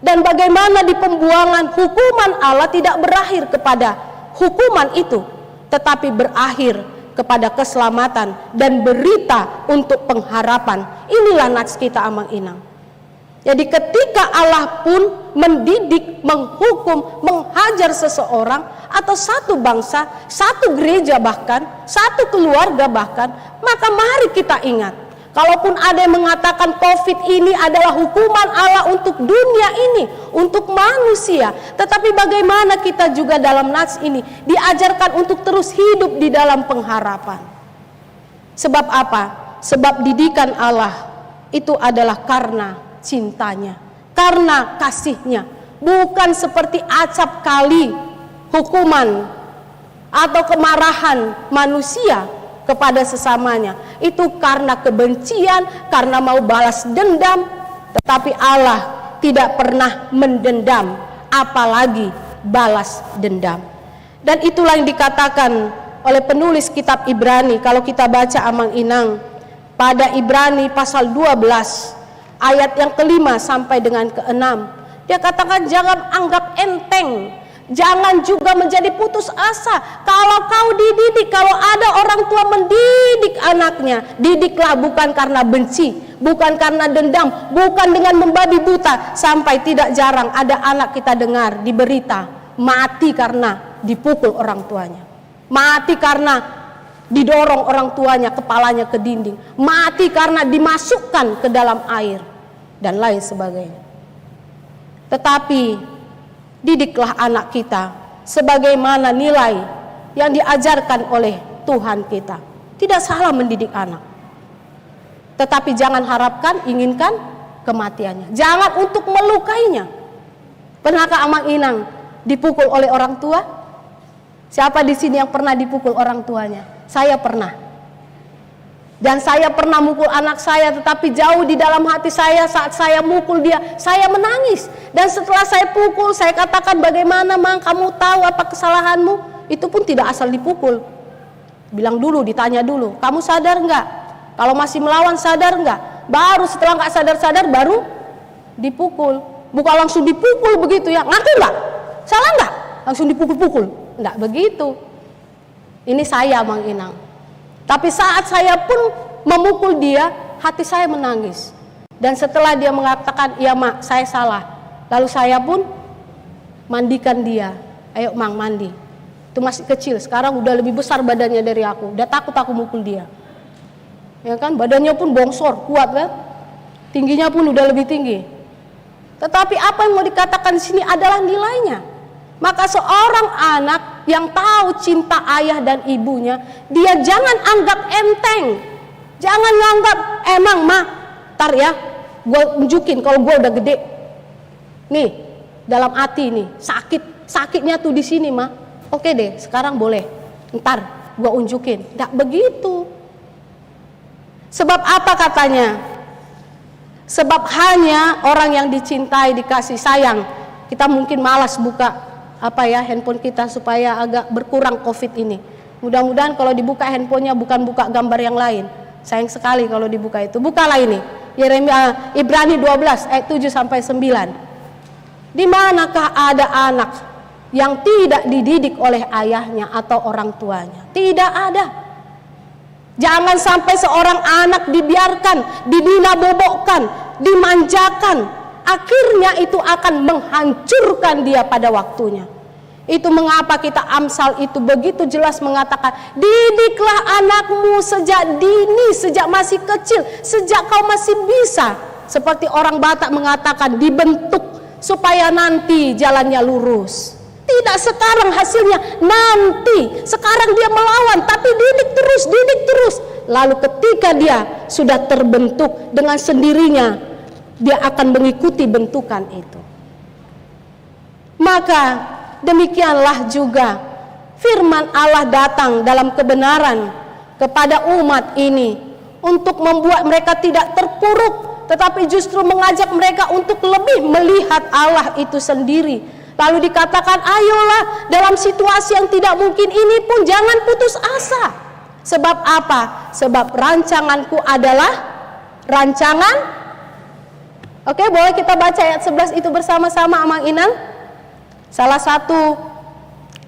Dan bagaimana di pembuangan hukuman Allah tidak berakhir kepada hukuman itu, tetapi berakhir kepada keselamatan dan berita untuk pengharapan. Inilah nats kita Amang Inang. Jadi ketika Allah pun mendidik, menghukum, menghajar seseorang atau satu bangsa, satu gereja bahkan, satu keluarga bahkan, maka mari kita ingat, kalaupun ada yang mengatakan COVID ini adalah hukuman Allah untuk dunia ini, untuk manusia, tetapi bagaimana kita juga dalam nats ini diajarkan untuk terus hidup di dalam pengharapan. Sebab apa? Sebab didikan Allah itu adalah karena cintanya, karena kasihnya, bukan seperti acap kali hukuman atau kemarahan manusia kepada sesamanya. Itu karena kebencian, karena mau balas dendam. Tetapi Allah tidak pernah mendendam, apalagi balas dendam. Dan itulah yang dikatakan oleh penulis kitab Ibrani. Kalau kita baca Amang Inang pada Ibrani pasal 12 ayat yang ke-5 sampai dengan ke-6, dia katakan jangan anggap enteng, jangan juga menjadi putus asa. Kalau kau dididik, kalau ada orang tua mendidik anaknya, didiklah bukan karena benci, bukan karena dendam, bukan dengan membabi buta. Sampai tidak jarang ada anak kita dengar di berita mati karena dipukul orang tuanya, mati karena didorong orang tuanya kepalanya ke dinding, mati karena dimasukkan ke dalam air dan lain sebagainya. Tetapi didiklah anak kita sebagaimana nilai yang diajarkan oleh Tuhan kita. Tidak salah mendidik anak, tetapi jangan harapkan, inginkan kematiannya. Jangan untuk melukainya. Pernahkah Amang Inang dipukul oleh orang tua? Siapa di sini yang pernah dipukul orang tuanya? Saya pernah. Dan saya pernah mukul anak saya, tetapi jauh di dalam hati saya saat saya mukul dia, saya menangis. Dan setelah saya pukul, saya katakan, bagaimana Mang, kamu tahu apa kesalahanmu? Itu pun tidak asal dipukul. Bilang dulu, ditanya dulu, kamu sadar enggak? Kalau masih melawan sadar enggak? Baru setelah enggak sadar-sadar baru dipukul. Bukan langsung dipukul begitu ya, ngaku enggak? Salah enggak? Langsung dipukul-pukul. Enggak begitu. Ini saya Mang Inang. Tapi saat saya pun memukul dia, hati saya menangis. Dan setelah dia mengatakan, iya Mak, saya salah. Lalu saya pun mandikan dia. Ayo Mang, mandi. Itu masih kecil, sekarang udah lebih besar badannya dari aku. Udah takut aku mukul dia. Ya kan, badannya pun bongsor, kuat kan. Tingginya pun udah lebih tinggi. Tetapi apa yang mau dikatakan di sini adalah nilainya. Maka seorang anak yang tahu cinta ayah dan ibunya, dia jangan anggap enteng. Jangan nganggap, emang mah, ntar ya, gue unjukin kalau gue udah gede. Nih, dalam hati nih, sakitnya tuh di sini mah. Oke deh, sekarang boleh. Ntar gue unjukin. Nggak begitu. Sebab apa katanya? Sebab hanya orang yang dicintai, dikasih sayang. Kita mungkin malas buka handphone kita supaya agak berkurang COVID ini. Mudah-mudahan kalau dibuka handphonenya bukan buka gambar yang lain. Sayang sekali kalau dibuka itu. Bukalah ini. Yeremia Ibrani 12 ayat 7 sampai 9. Di manakah ada anak yang tidak dididik oleh ayahnya atau orang tuanya? Tidak ada. Jangan sampai seorang anak dibiarkan, dibina-bobokkan, dimanjakan. Akhirnya itu akan menghancurkan dia pada waktunya. Itu mengapa kita Amsal itu begitu jelas mengatakan, didiklah anakmu sejak dini, sejak masih kecil, sejak kau masih bisa. Seperti orang Batak mengatakan, dibentuk supaya nanti jalannya lurus. Tidak sekarang hasilnya, nanti. Sekarang dia melawan, tapi didik terus. Lalu ketika dia sudah terbentuk dengan sendirinya, dia akan mengikuti bentukan itu. Maka demikianlah juga firman Allah datang dalam kebenaran kepada umat ini untuk membuat mereka tidak terpuruk, tetapi justru mengajak mereka untuk lebih melihat Allah itu sendiri. Lalu dikatakan, ayolah dalam situasi yang tidak mungkin ini pun jangan putus asa. Sebab apa? Sebab rancanganku adalah rancangan. Oke, boleh kita baca ayat 11 itu bersama-sama Amang Inang? Salah satu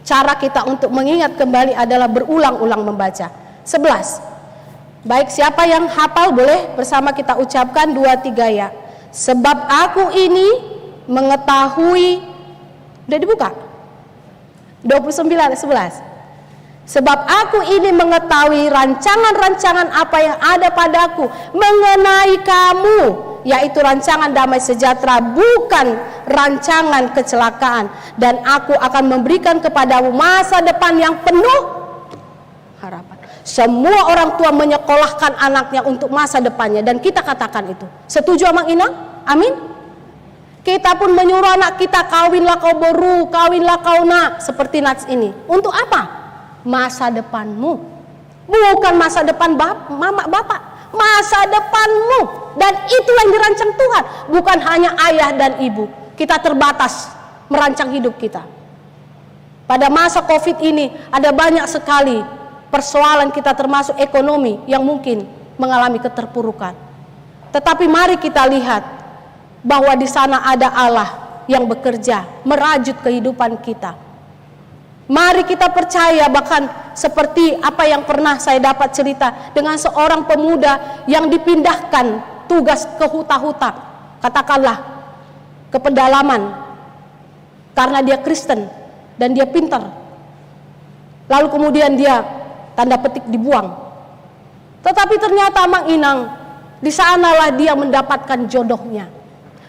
cara kita untuk mengingat kembali adalah berulang-ulang membaca. 11. Baik, siapa yang hafal boleh bersama kita ucapkan 2-3 ya. Sebab aku ini mengetahui. Udah dibuka? 29-11. Sebab aku ini mengetahui rancangan-rancangan apa yang ada padaku mengenai kamu, yaitu rancangan damai sejahtera, bukan rancangan kecelakaan. Dan aku akan memberikan kepadamu masa depan yang penuh harapan. Semua orang tua menyekolahkan anaknya untuk masa depannya, dan kita katakan itu. Setuju Amang Inang? Amin. Kita pun menyuruh anak kita, kawinlah kau boru, kawinlah kau nak, seperti Nats ini. Untuk apa? Masa depanmu. Bukan masa depan mama bapak, masa depanmu. Dan itulah yang dirancang Tuhan, bukan hanya ayah dan ibu. Kita terbatas merancang hidup kita. Pada masa COVID ini ada banyak sekali persoalan kita termasuk ekonomi yang mungkin mengalami keterpurukan. Tetapi mari kita lihat bahwa di sana ada Allah yang bekerja merajut kehidupan kita. Mari kita percaya, bahkan seperti apa yang pernah saya dapat cerita dengan seorang pemuda yang dipindahkan tugas ke huta-huta, katakanlah ke pedalaman, karena dia Kristen dan dia pintar. Lalu kemudian dia tanda petik dibuang. Tetapi ternyata Mang Inang, di sanalah dia mendapatkan jodohnya,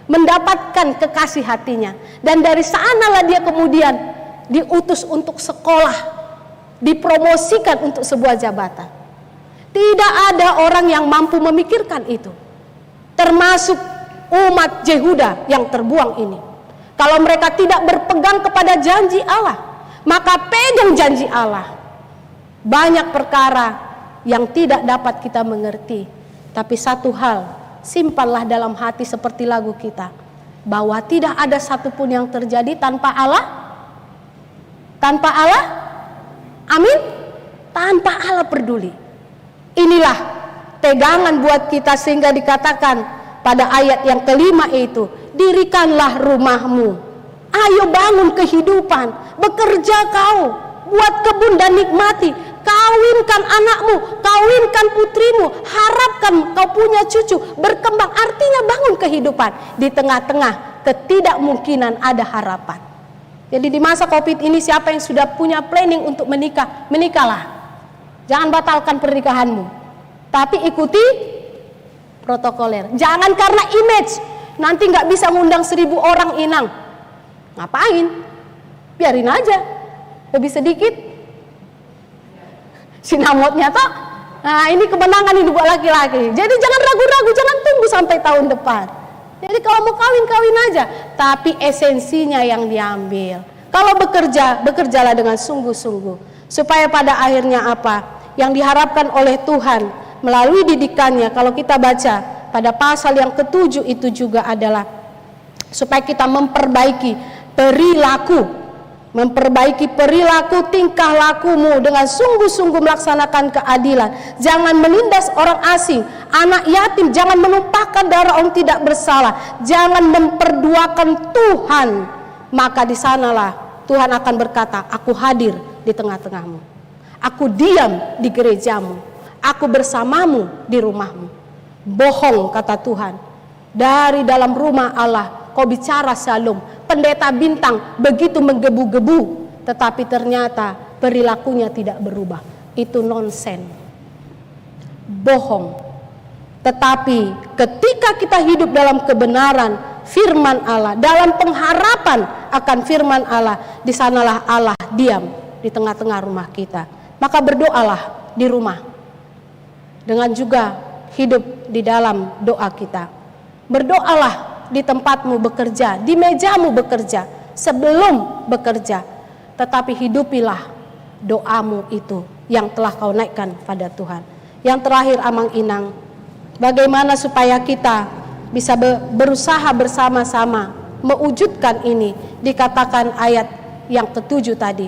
mendapatkan kekasih hatinya, dan dari sanalah dia kemudian diutus untuk sekolah, dipromosikan untuk sebuah jabatan. Tidak ada orang yang mampu memikirkan itu, termasuk umat Yehuda yang terbuang ini. Kalau mereka tidak berpegang kepada janji Allah, maka pegang janji Allah. Banyak perkara yang tidak dapat kita mengerti, tapi satu hal, simpanlah dalam hati seperti lagu kita, bahwa tidak ada satupun yang terjadi tanpa Allah. Tanpa Allah, amin. Tanpa Allah peduli. Inilah pegangan buat kita, sehingga dikatakan pada ayat yang kelima itu, dirikanlah rumahmu, ayo bangun kehidupan, bekerja kau, buat kebun dan nikmati, kawinkan anakmu, kawinkan putrimu, harapkan kau punya cucu, berkembang. Artinya bangun kehidupan. Di tengah-tengah ketidakmungkinan ada harapan. Jadi di masa COVID ini, siapa yang sudah punya planning untuk menikah, menikahlah. Jangan batalkan pernikahanmu, tapi ikuti protokoler. Jangan karena image, nanti nggak bisa ngundang 1000 orang Inang. Ngapain? Biarin aja, lebih sedikit sinamotnya toh. Nah, ini kemenangan hidup buat laki-laki. Jadi jangan ragu-ragu, jangan tunggu sampai tahun depan. Jadi kalau mau kawin aja, tapi esensinya yang diambil. Kalau bekerja, bekerjalah dengan sungguh-sungguh, supaya pada akhirnya apa yang diharapkan oleh Tuhan melalui didikannya. Kalau kita baca pada pasal yang ke-7 itu juga adalah supaya kita memperbaiki perilaku tingkah lakumu dengan sungguh-sungguh melaksanakan keadilan. Jangan menindas orang asing, anak yatim, jangan menumpahkan darah orang tidak bersalah, jangan memperduakan Tuhan. Maka di sanalah Tuhan akan berkata, aku hadir di tengah-tengahmu, aku diam di gerejamu, aku bersamamu di rumahmu. Bohong, kata Tuhan, dari dalam rumah Allah kau bicara shalom. Pendeta bintang begitu menggebu-gebu, tetapi ternyata perilakunya tidak berubah. Itu nonsen, bohong. Tetapi ketika kita hidup dalam kebenaran firman Allah, dalam pengharapan akan firman Allah, di sanalah Allah diam di tengah-tengah rumah kita. Maka berdoalah di rumah, dengan juga hidup di dalam doa kita. Berdoalah di tempatmu bekerja, di mejamu bekerja, sebelum bekerja. Tetapi hidupilah doamu itu yang telah kau naikkan pada Tuhan. Yang terakhir, Amang Inang, bagaimana supaya kita bisa berusaha bersama-sama mewujudkan ini. Dikatakan ayat yang ke-7 tadi,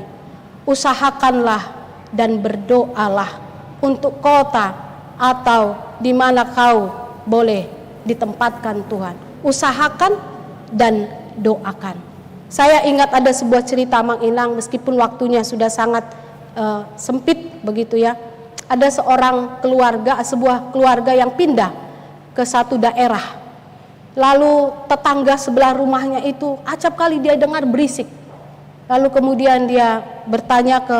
usahakanlah dan berdoalah untuk kota atau di mana kau boleh ditempatkan Tuhan. Usahakan dan doakan. Saya ingat ada sebuah cerita, Mang Inang, meskipun waktunya sudah sangat sempit begitu ya. Ada seorang keluarga, sebuah keluarga yang pindah ke satu daerah. Lalu tetangga sebelah rumahnya itu acap kali dia dengar berisik. Lalu kemudian dia bertanya ke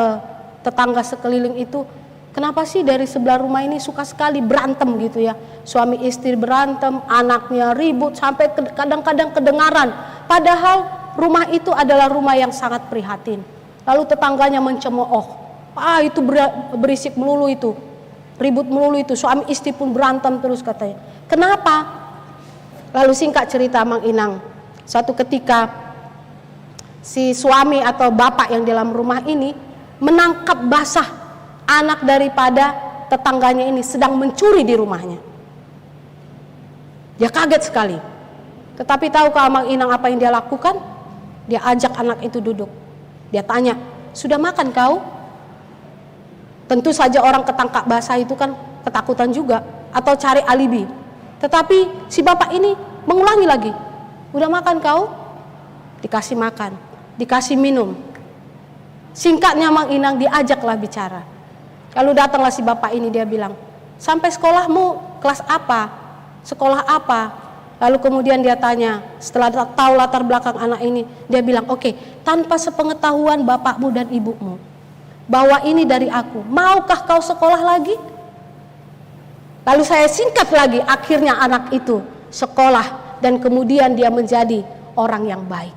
tetangga sekeliling itu, kenapa sih dari sebelah rumah ini suka sekali berantem gitu ya. Suami istri berantem, anaknya ribut, sampai kadang-kadang kedengaran. Padahal rumah itu adalah rumah yang sangat prihatin. Lalu tetangganya mencemooh, itu berisik melulu itu, ribut melulu itu, suami istri pun berantem terus katanya. Kenapa? Lalu singkat cerita, Mang Inang, suatu ketika si suami atau bapak yang dalam rumah ini menangkap basah anak daripada tetangganya ini sedang mencuri di rumahnya. Dia kaget sekali. Tetapi tahukah Mang Inang apa yang dia lakukan? Dia ajak anak itu duduk. Dia tanya, sudah makan kau? Tentu saja orang ketangkap basah itu kan ketakutan juga, atau cari alibi. Tetapi si bapak ini mengulangi lagi, udah makan kau? Dikasih makan, dikasih minum. Singkatnya Mang Inang diajaklah bicara. Lalu datanglah si bapak ini, dia bilang, sampai sekolahmu kelas apa? Sekolah apa? Lalu kemudian dia tanya, setelah tahu latar belakang anak ini, dia bilang, oke, tanpa sepengetahuan bapakmu dan ibumu, bahwa ini dari aku, maukah kau sekolah lagi? Lalu saya singkat lagi, akhirnya anak itu sekolah dan kemudian dia menjadi orang yang baik.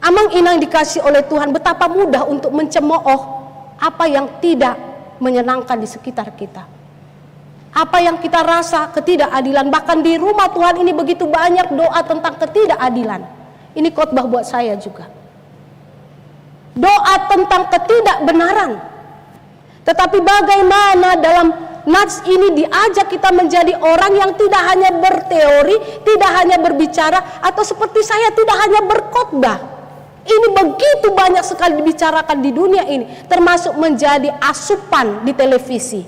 Amang Inang dikasih oleh Tuhan betapa mudah untuk mencemooh apa yang tidak menyenangkan di sekitar kita. Apa yang kita rasa ketidakadilan, bahkan di rumah Tuhan ini begitu banyak doa tentang ketidakadilan. Ini khotbah buat saya juga. Doa tentang ketidakbenaran. Tetapi bagaimana dalam nats ini diajak kita menjadi orang yang tidak hanya berteori, tidak hanya berbicara, atau seperti saya tidak hanya berkhotbah. Ini begitu banyak sekali dibicarakan di dunia ini, termasuk menjadi asupan di televisi.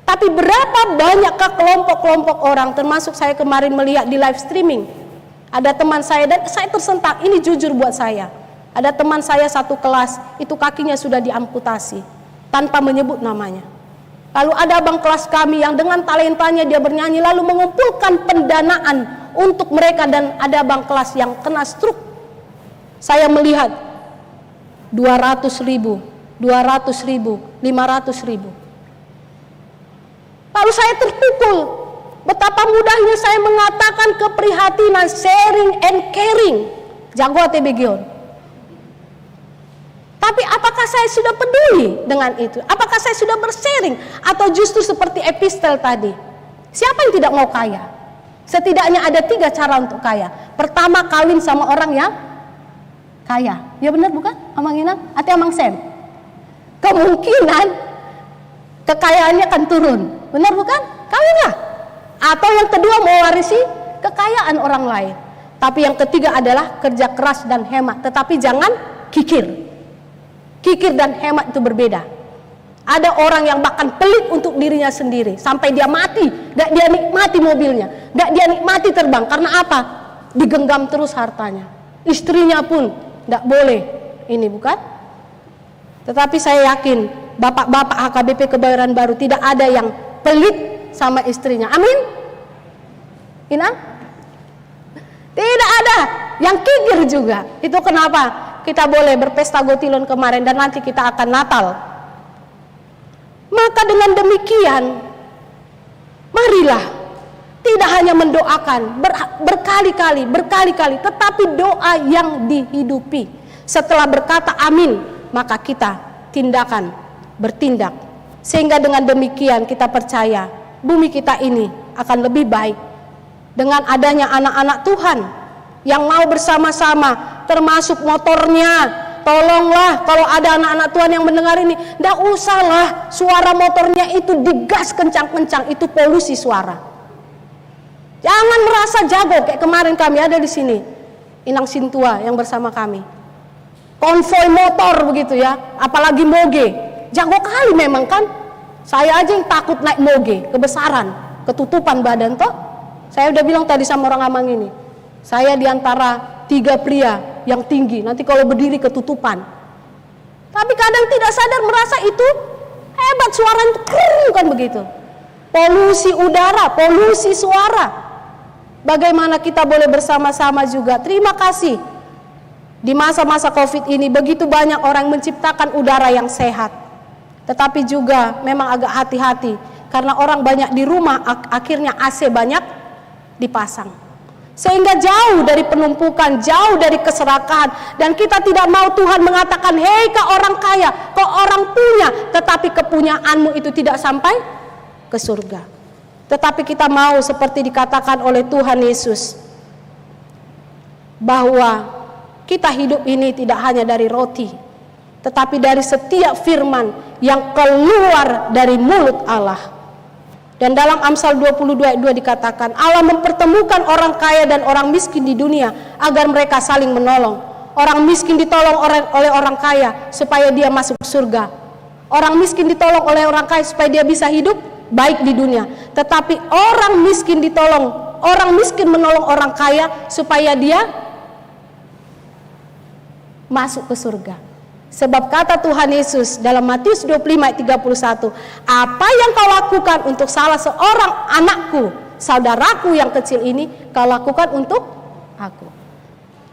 Tapi berapa banyakkah kelompok-kelompok orang, termasuk saya kemarin melihat di live streaming, ada teman saya dan saya tersentak, ini jujur buat saya. Ada teman saya satu kelas, itu kakinya sudah diamputasi, tanpa menyebut namanya. Lalu ada abang kelas kami yang dengan talentanya dia bernyanyi, lalu mengumpulkan pendanaan untuk mereka, dan ada abang kelas yang kena stroke. Saya melihat 200.000, 200.000, 500.000. Lalu saya terpukul. Betapa mudahnya saya mengatakan keprihatinan, sharing and caring. Jago ATBGion. Tapi apakah saya sudah peduli dengan itu? Apakah saya sudah bersharing? Atau justru seperti epistel tadi? Siapa yang tidak mau kaya? Setidaknya ada 3 cara untuk kaya. Pertama, kawin sama orang yang kaya. Ya benar bukan? Amang Inang atau Amang Sen? Kemungkinan kekayaannya akan turun. Benar bukan? Kawinlah. Atau yang kedua, mewarisi kekayaan orang lain. Tapi yang ketiga adalah kerja keras dan hemat. Tetapi jangan kikir. Kikir dan hemat itu berbeda. Ada orang yang bahkan pelit untuk dirinya sendiri, sampai dia mati, gak dia nikmati mobilnya, gak dia nikmati terbang. Karena apa? Digenggam terus hartanya. Istrinya pun gak boleh. Ini bukan? Tetapi saya yakin bapak-bapak HKBP Kebayoran Baru tidak ada yang pelit sama istrinya. Amin? Inang? Tidak ada yang kikir juga. Itu kenapa kita boleh berpesta Gotilon kemarin dan nanti kita akan Natal. Maka dengan demikian, marilah tidak hanya mendoakan berkali-kali, tetapi doa yang dihidupi. Setelah berkata amin, maka kita bertindak. Sehingga dengan demikian kita percaya bumi kita ini akan lebih baik dengan adanya anak-anak Tuhan yang mau bersama-sama, termasuk motornya. Tolonglah kalau ada anak-anak Tuhan yang mendengar ini, tidak usahlah suara motornya itu digas kencang-kencang, itu polusi suara. Jangan merasa jago kayak kemarin kami ada di sini, Inang Sintua yang bersama kami. Konvoi motor begitu ya, apalagi moge. Jago kali memang kan. Saya aja yang takut naik moge, kebesaran, ketutupan badan toh. Saya udah bilang tadi sama orang Amang ini, saya diantara 3 pria yang tinggi, nanti kalau berdiri ketutupan. Tapi kadang tidak sadar merasa itu hebat, suaranya keren kan begitu. Polusi udara, polusi suara. Bagaimana kita boleh bersama-sama juga. Terima kasih. Di masa-masa Covid ini begitu banyak orang menciptakan udara yang sehat. Tetapi juga memang agak hati-hati karena orang banyak di rumah, akhirnya AC banyak dipasang. Sehingga jauh dari penumpukan, jauh dari keserakahan. Dan kita tidak mau Tuhan mengatakan, hei kau orang kaya, kau orang punya, tetapi kepunyaanmu itu tidak sampai ke surga. Tetapi kita mau seperti dikatakan oleh Tuhan Yesus, bahwa kita hidup ini tidak hanya dari roti, tetapi dari setiap firman yang keluar dari mulut Allah. Dan dalam Amsal 22 ayat 2 dikatakan, Allah mempertemukan orang kaya dan orang miskin di dunia agar mereka saling menolong. Orang miskin ditolong oleh orang kaya supaya dia masuk surga. Orang miskin ditolong oleh orang kaya supaya dia bisa hidup baik di dunia. Tetapi orang miskin menolong orang kaya supaya dia masuk ke surga. Sebab kata Tuhan Yesus dalam Matius 25 ayat 31, apa yang kau lakukan untuk salah seorang anakku, saudaraku yang kecil ini, kau lakukan untuk aku.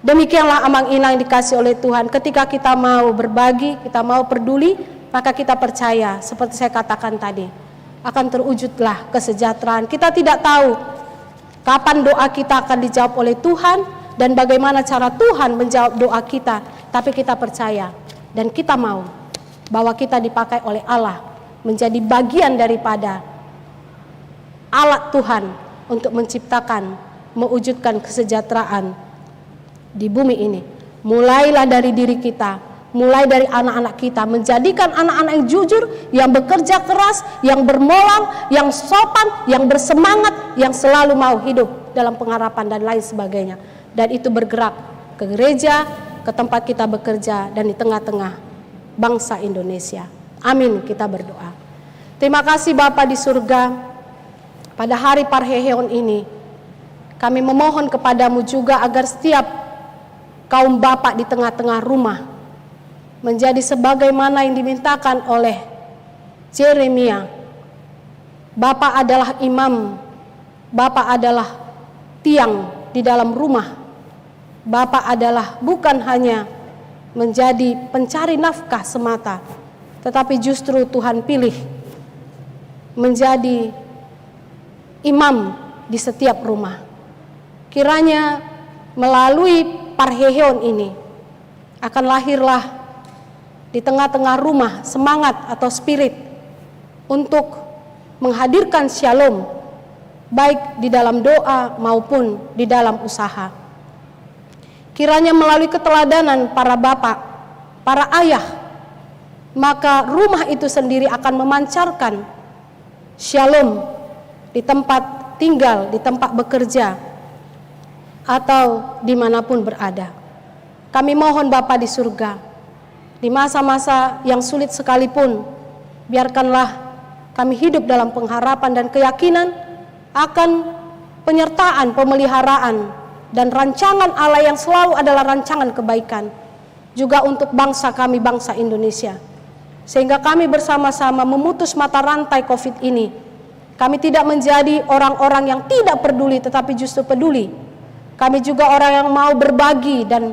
Demikianlah amang inang dikasih oleh Tuhan. Ketika kita mau berbagi, kita mau peduli, maka kita percaya, seperti saya katakan tadi, akan terwujudlah kesejahteraan. Kita tidak tahu kapan doa kita akan dijawab oleh Tuhan dan bagaimana cara Tuhan menjawab doa kita, tapi kita percaya dan kita mau bahwa kita dipakai oleh Allah menjadi bagian daripada alat Tuhan untuk menciptakan, mewujudkan kesejahteraan di bumi ini. Mulailah dari diri kita, mulai dari anak-anak kita, menjadikan anak-anak yang jujur, yang bekerja keras, yang bermoral, yang sopan, yang bersemangat, yang selalu mau hidup dalam pengharapan dan lain sebagainya. Dan itu bergerak ke gereja, ke tempat kita bekerja, dan di tengah-tengah bangsa Indonesia. Amin, kita berdoa. Terima kasih Bapa di surga, pada hari Parheheon ini kami memohon kepadamu juga agar setiap kaum Bapak di tengah-tengah rumah menjadi sebagaimana yang dimintakan oleh Yeremia. Bapak adalah imam, Bapak adalah tiang di dalam rumah. Bapak adalah bukan hanya menjadi pencari nafkah semata, tetapi justru Tuhan pilih menjadi imam di setiap rumah. Kiranya melalui Parheheon ini akan lahirlah di tengah-tengah rumah semangat atau spirit untuk menghadirkan shalom, baik di dalam doa maupun di dalam usaha. Kiranya melalui keteladanan para bapak, para ayah, maka rumah itu sendiri akan memancarkan shalom di tempat tinggal, di tempat bekerja, atau dimanapun berada. Kami mohon Bapa di surga, di masa-masa yang sulit sekalipun, biarkanlah kami hidup dalam pengharapan dan keyakinan akan penyertaan, pemeliharaan, dan rancangan Allah yang selalu adalah rancangan kebaikan juga untuk bangsa kami, bangsa Indonesia, sehingga kami bersama-sama memutus mata rantai COVID ini. Kami tidak menjadi orang-orang yang tidak peduli, tetapi justru peduli. Kami juga orang yang mau berbagi, dan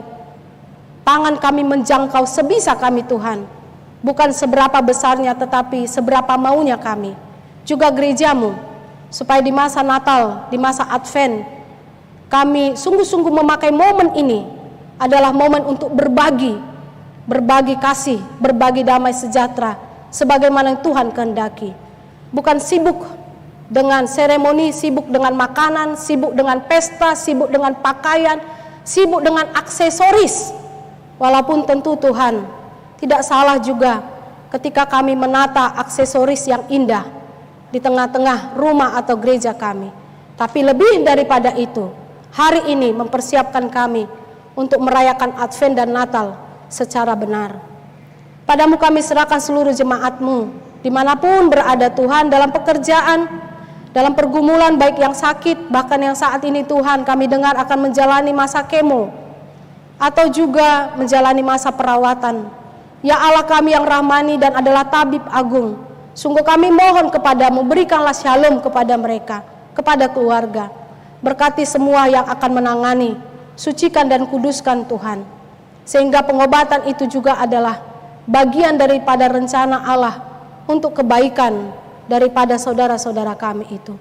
tangan kami menjangkau sebisa kami Tuhan, bukan seberapa besarnya tetapi seberapa maunya kami. Juga gerejamu, supaya di masa Natal, di masa Advent, kami sungguh-sungguh memakai momen ini adalah momen untuk berbagi kasih, berbagi damai sejahtera sebagaimana yang Tuhan kehendaki. Bukan sibuk dengan seremoni, sibuk dengan makanan, sibuk dengan pesta, sibuk dengan pakaian, sibuk dengan aksesoris. Walaupun tentu Tuhan tidak salah juga ketika kami menata aksesoris yang indah di tengah-tengah rumah atau gereja kami. Tapi lebih daripada itu, hari ini mempersiapkan kami untuk merayakan Advent dan Natal secara benar. Padamu kami serahkan seluruh jemaat-Mu, dimanapun berada Tuhan, dalam pekerjaan, dalam pergumulan, baik yang sakit, bahkan yang saat ini Tuhan kami dengar akan menjalani masa kemo, atau juga menjalani masa perawatan. Ya Allah kami yang rahmani dan adalah tabib agung, sungguh kami mohon kepadamu, berikanlah shalom kepada mereka, kepada keluarga. Berkati semua yang akan menangani, sucikan dan kuduskan Tuhan, sehingga pengobatan itu juga adalah bagian daripada rencana Allah untuk kebaikan daripada saudara-saudara kami itu.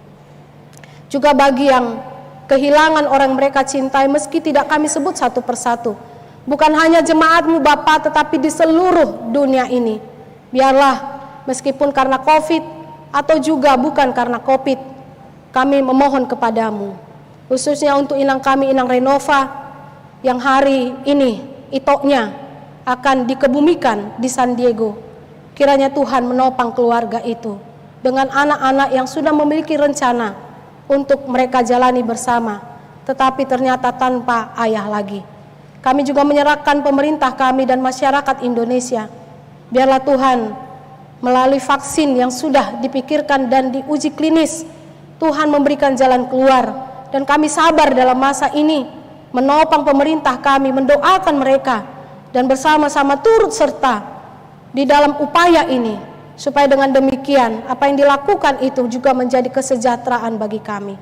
Juga bagi yang kehilangan orang mereka cintai, meski tidak kami sebut satu persatu, bukan hanya jemaat-Mu Bapa, tetapi di seluruh dunia ini, biarlah meskipun karena COVID atau juga bukan karena COVID, kami memohon kepadamu, khususnya untuk inang kami, Inang Renova, yang hari ini itoknya akan dikebumikan di San Diego. Kiranya Tuhan menopang keluarga itu dengan anak-anak yang sudah memiliki rencana untuk mereka jalani bersama, tetapi ternyata tanpa ayah lagi. Kami juga menyerahkan pemerintah kami dan masyarakat Indonesia. Biarlah Tuhan, melalui vaksin yang sudah dipikirkan dan diuji klinis, Tuhan memberikan jalan keluar. Dan kami sabar dalam masa ini, menopang pemerintah kami, mendoakan mereka, dan bersama-sama turut serta di dalam upaya ini, supaya dengan demikian apa yang dilakukan itu juga menjadi kesejahteraan bagi kami.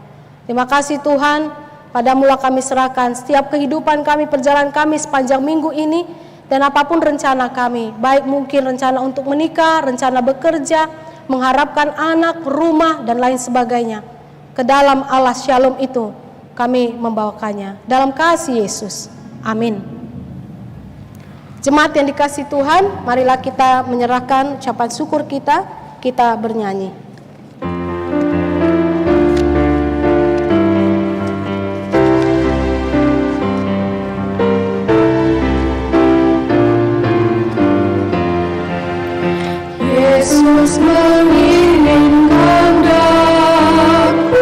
Terima kasih Tuhan. Padamu-lah kami serahkan setiap kehidupan kami, perjalanan kami sepanjang minggu ini, dan apapun rencana kami, baik mungkin rencana untuk menikah, rencana bekerja, mengharapkan anak, rumah, dan lain sebagainya. Ke dalam Allah Shalom itu kami membawakannya. Dalam kasih Yesus. Amin. Jemaat yang dikasihi Tuhan, marilah kita menyerahkan ucapan syukur kita bernyanyi. Yesus menginginkan daku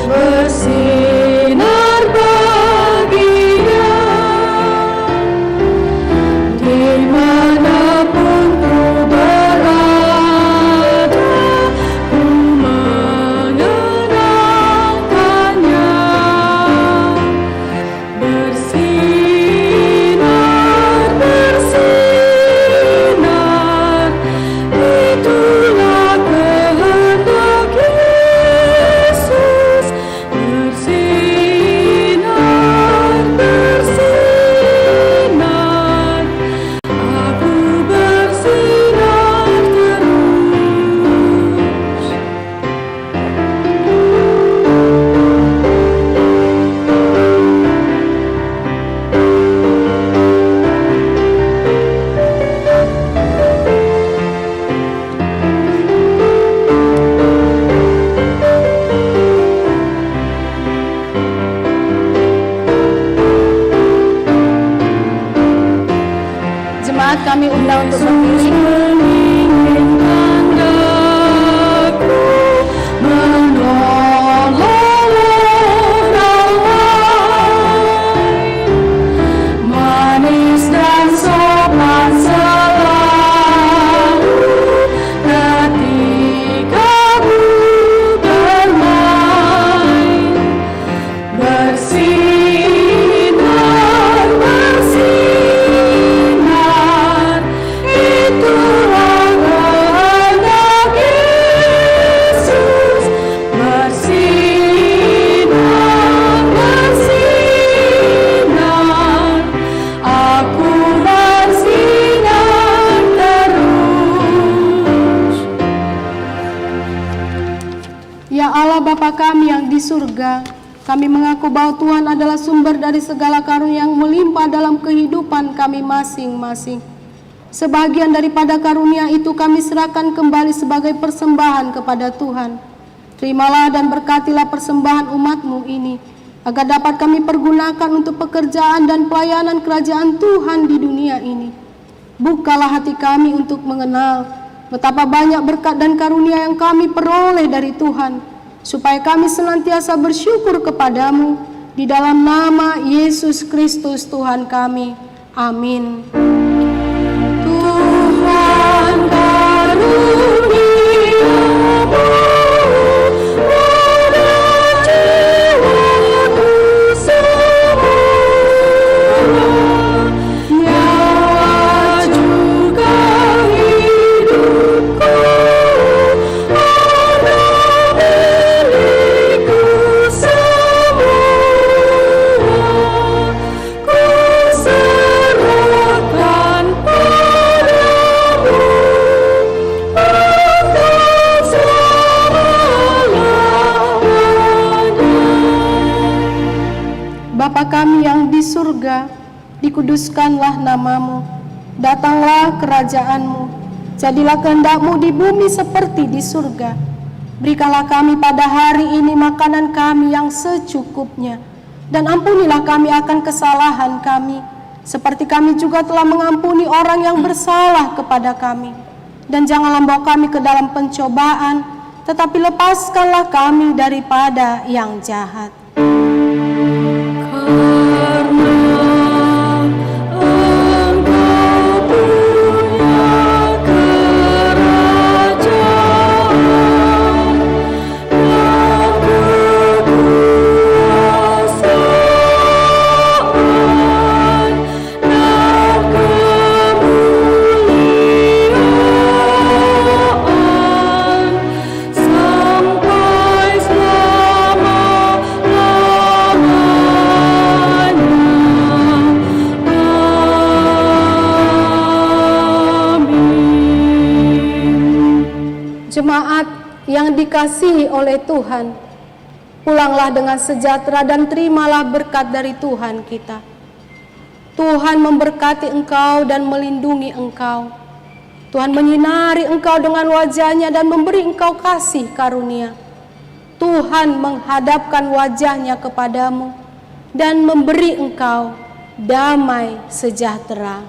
bersinar baginya, dimanapun ku berada, ku mengenangkannya. Bersinar, bersinar, itulah kehendak Yesus. Bersinar, bersinar, aku bersinar terus. Jemaat kami undang untuk berdiri. Menginginkan daku menolong orang lain, manis dan sopan selalu ketika ku bermain. Bersinar, bersinar, itulah kehendak Yesus. Bersinar, bersinar, aku bersinar terus. Ya Allah Bapa kami yang di surga, kami mengaku bahwa Tuhan adalah sumber dari segala karunia yang melimpah dalam kehidupan kami masing-masing. Sebagian daripada karunia itu kami serahkan kembali sebagai persembahan kepada Tuhan. Terimalah dan berkatilah persembahan umat-Mu ini, agar dapat kami pergunakan untuk pekerjaan dan pelayanan kerajaan Tuhan di dunia ini. Bukalah hati kami untuk mengenal betapa banyak berkat dan karunia yang kami peroleh dari Tuhan, supaya kami senantiasa bersyukur kepadamu, di dalam nama Yesus Kristus Tuhan kami. Amin. Tuhan karuniamu pada jiwaku semua, nyawa juga hidupku ada milikku semua. Ku serahkan padamu untuk selama-lamanya. Bapa kami yang di surga, dikuduskanlah namamu, datanglah kerajaan-Mu, jadilah kehendak-Mu di bumi seperti di surga. Berikanlah kami pada hari ini makanan kami yang secukupnya, dan ampunilah kami akan kesalahan kami, seperti kami juga telah mengampuni orang yang bersalah kepada kami. Dan janganlah bawa kami ke dalam pencobaan, tetapi lepaskanlah kami daripada yang jahat. Karena Jemaat yang dikasihi oleh Tuhan, pulanglah dengan sejahtera dan terimalah berkat dari Tuhan kita. Tuhan memberkati engkau dan melindungi engkau. Tuhan menyinari engkau dengan wajah-Nya dan memberi engkau kasih karunia. Tuhan menghadapkan wajah-Nya kepadamu dan memberi engkau damai sejahtera.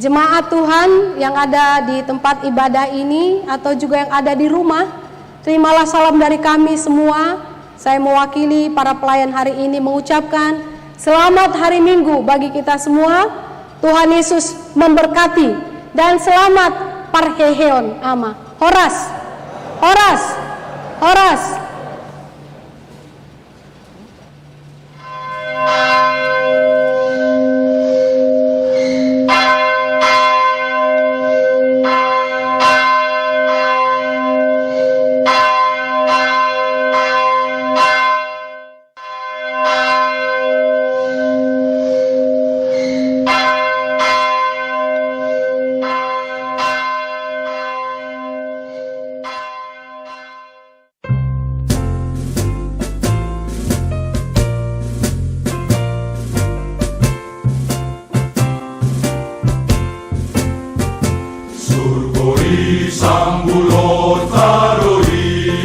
Jemaat Tuhan yang ada di tempat ibadah ini atau juga yang ada di rumah, terimalah salam dari kami semua. Saya mewakili para pelayan hari ini mengucapkan selamat hari Minggu bagi kita semua. Tuhan Yesus memberkati dan selamat Parheheon Ama. Horas, horas, horas. Sambulot karoi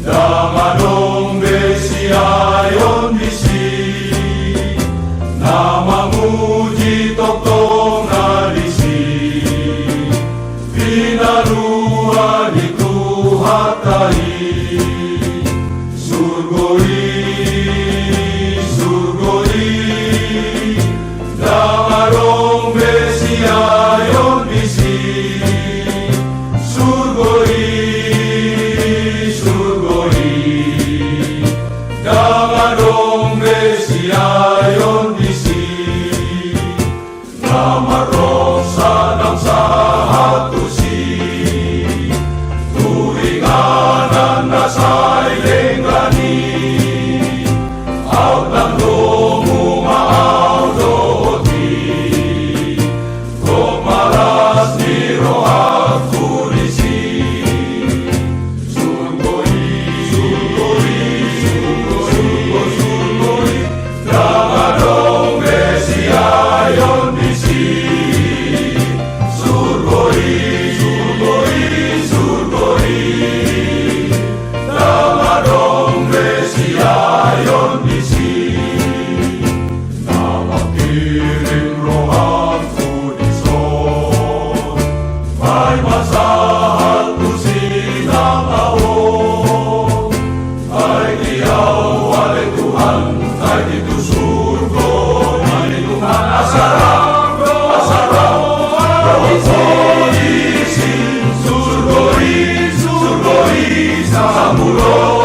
Damanong besiayon bisi Namamuji toktong nalisi Pinaruan itu hatai Surgoi, surgoi Damanong besiayon bisi Damadong besiayon disi Namarong sadang sahatusi Turinganan nasay lenggani Out ng lomu maaw dooti Kumaras ni rohat kurisi Damadong besiayon disi Surgoi, surgoi, surgoi Damadong besiayon disi Namakiring rohan kudison May masahat kusin ang awon Ay diyaw alay Tuhan Ay dito surgo, ay Tuhan asarang, asarang Surgoi, surgoi, surgoi, sa mulo